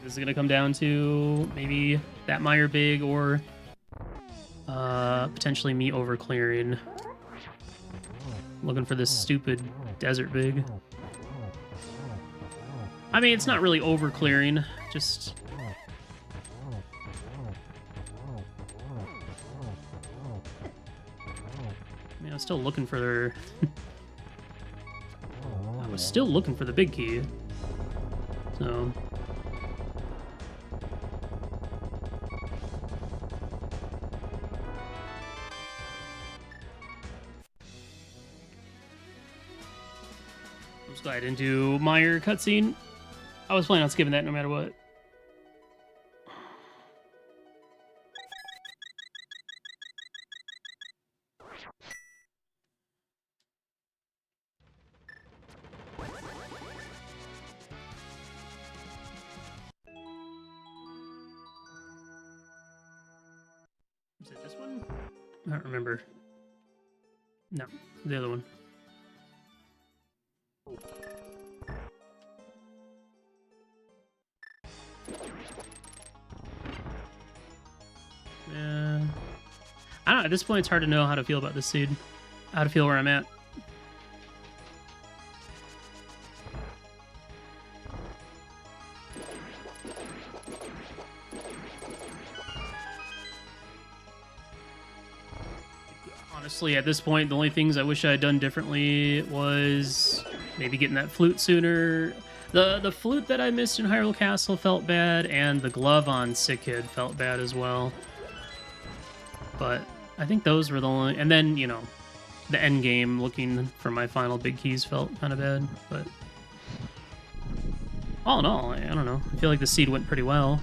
This is going to come down to maybe that Mire big or potentially me over clearing. Looking for this stupid desert big. I mean, it's not really over clearing, just... I mean, I was still looking for... I was still looking for the big key. So... I'm just glad I didn't do Mire cutscene. I was planning on skipping that no matter what. Is it this one? I don't remember. No, the other one. I don't know, at this point it's hard to know how to feel about this seed. How to feel where I'm at. Honestly, at this point, the only things I wish I had done differently was maybe getting that flute sooner. The flute that I missed in Hyrule Castle felt bad, and the glove on Sick Kid felt bad as well. But I think those were the only... And then, you know, the end game looking for my final big keys felt kind of bad. But all in all, I don't know. I feel like the seed went pretty well.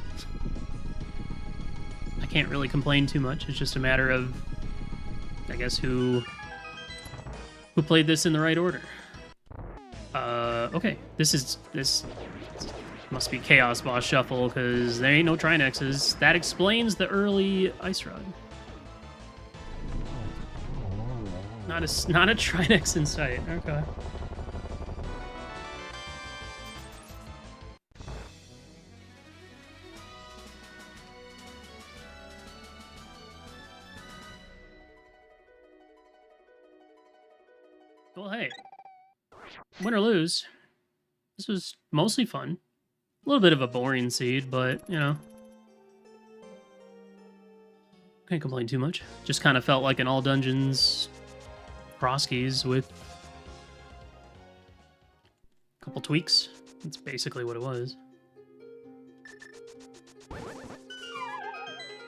I can't really complain too much. It's just a matter of, I guess, who played this in the right order. Okay, this must be Chaos Boss Shuffle, because there ain't no Trinexes. That explains the early Ice Rod. Not a Trinex in sight. Okay. Well, hey. Win or lose, this was mostly fun. A little bit of a boring seed, but, you know. Can't complain too much. Just kind of felt like an all dungeons cross keys with a couple tweaks. That's basically what it was.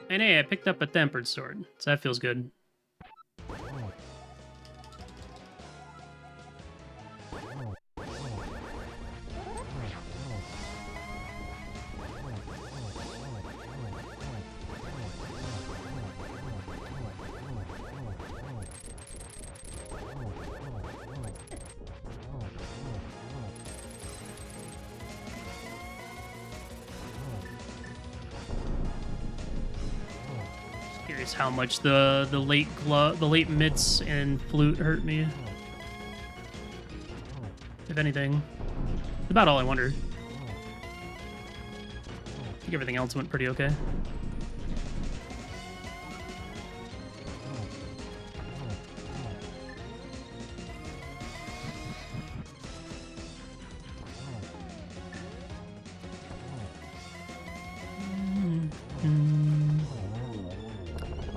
And hey, I picked up a tempered sword, so that feels good. curious how much the late mitts and flute hurt me. If anything. About all I wondered. I think everything else went pretty okay.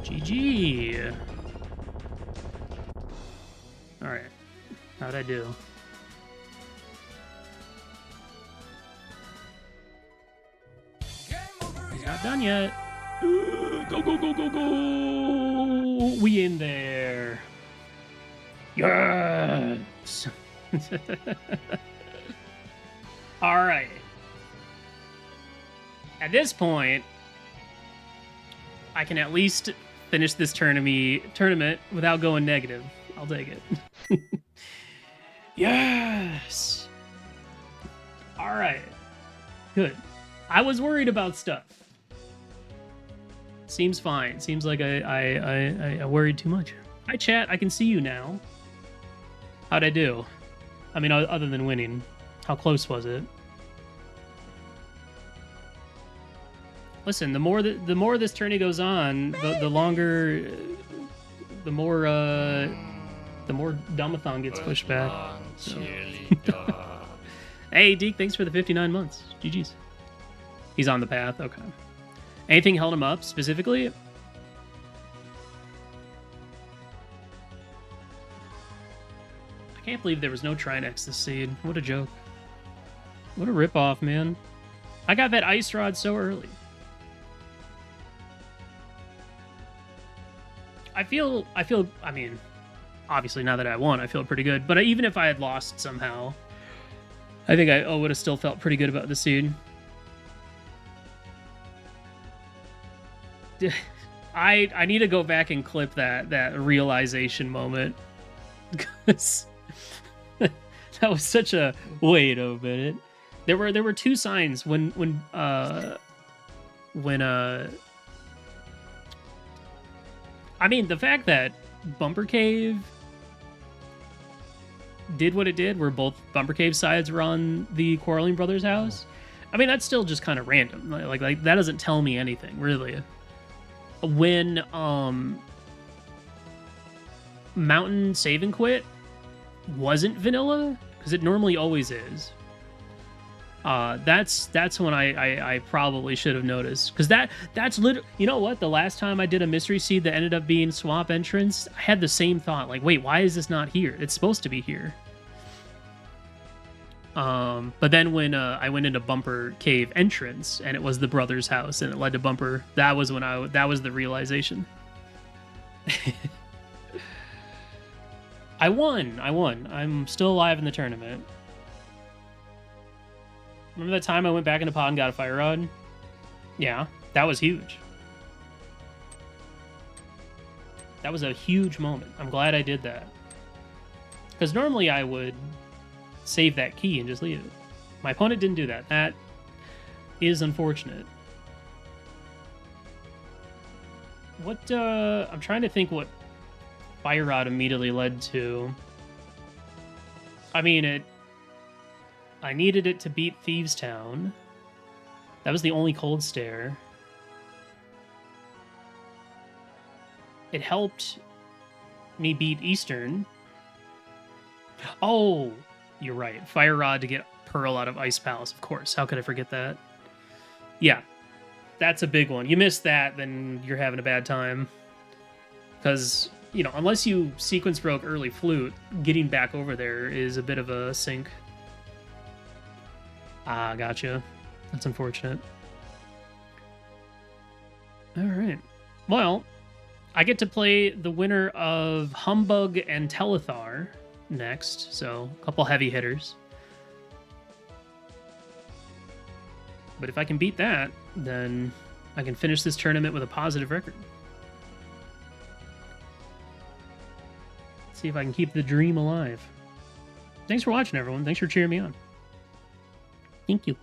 GG. All right. How'd I do? He's not done yet. Go, go, go, go, go. We in there. Yes. All right. At this point, I can at least finish this tournament without going negative. I'll take it. Yes. All right. Good. I was worried about stuff. Seems fine. Seems like I worried too much. Hi, chat. I can see you now. How'd I do? I mean, other than winning. How close was it? Listen, the more this tourney goes on, the longer, the more Dumathon gets pushed back. So. Hey, Deke, thanks for the 59 months. GG's. He's on the path. Okay. Anything held him up specifically? I can't believe there was no Trinex this seed. What a joke. What a ripoff, man. I got that ice rod so early. I feel, I mean, obviously now that I won, I feel pretty good. But even if I had lost somehow, I think I would have still felt pretty good about the seed. I need to go back and clip that realization moment. Because that was such a wait a minute. There were two signs when I mean, the fact that Bumper Cave did what it did, where both Bumper Cave sides were on the Quarreling Brothers house, I mean, that's still just kind of random. Like that doesn't tell me anything, really. When Mountain Save and Quit wasn't vanilla, because it normally always is. That's when I probably should have noticed, because that's literally, you know what, the last time I did a mystery seed that ended up being swamp entrance, I had the same thought, like, wait, why is this not here? It's supposed to be here. But then when I went into Bumper Cave entrance and it was the brother's house and it led to Bumper, that was when that was the realization. I won. I'm still alive in the tournament. Remember that time I went back into pod and got a fire rod? Yeah, that was huge. That was a huge moment. I'm glad I did that. Because normally I would save that key and just leave it. My opponent didn't do that. That is unfortunate. What, I'm trying to think what fire rod immediately led to. I mean, I needed it to beat Thieves Town. That was the only cold stare. It helped me beat Eastern. Oh, you're right. Fire Rod to get Pearl out of Ice Palace, of course. How could I forget that? Yeah, that's a big one. You missed that, then you're having a bad time. Because, you know, unless you sequence broke early flute, getting back over there is a bit of a sink. Ah, gotcha. That's unfortunate. All right. Well, I get to play the winner of Humbug and Telethar next, so a couple heavy hitters. But if I can beat that, then I can finish this tournament with a positive record. See if I can keep the dream alive. Thanks for watching, everyone. Thanks for cheering me on. Thank you.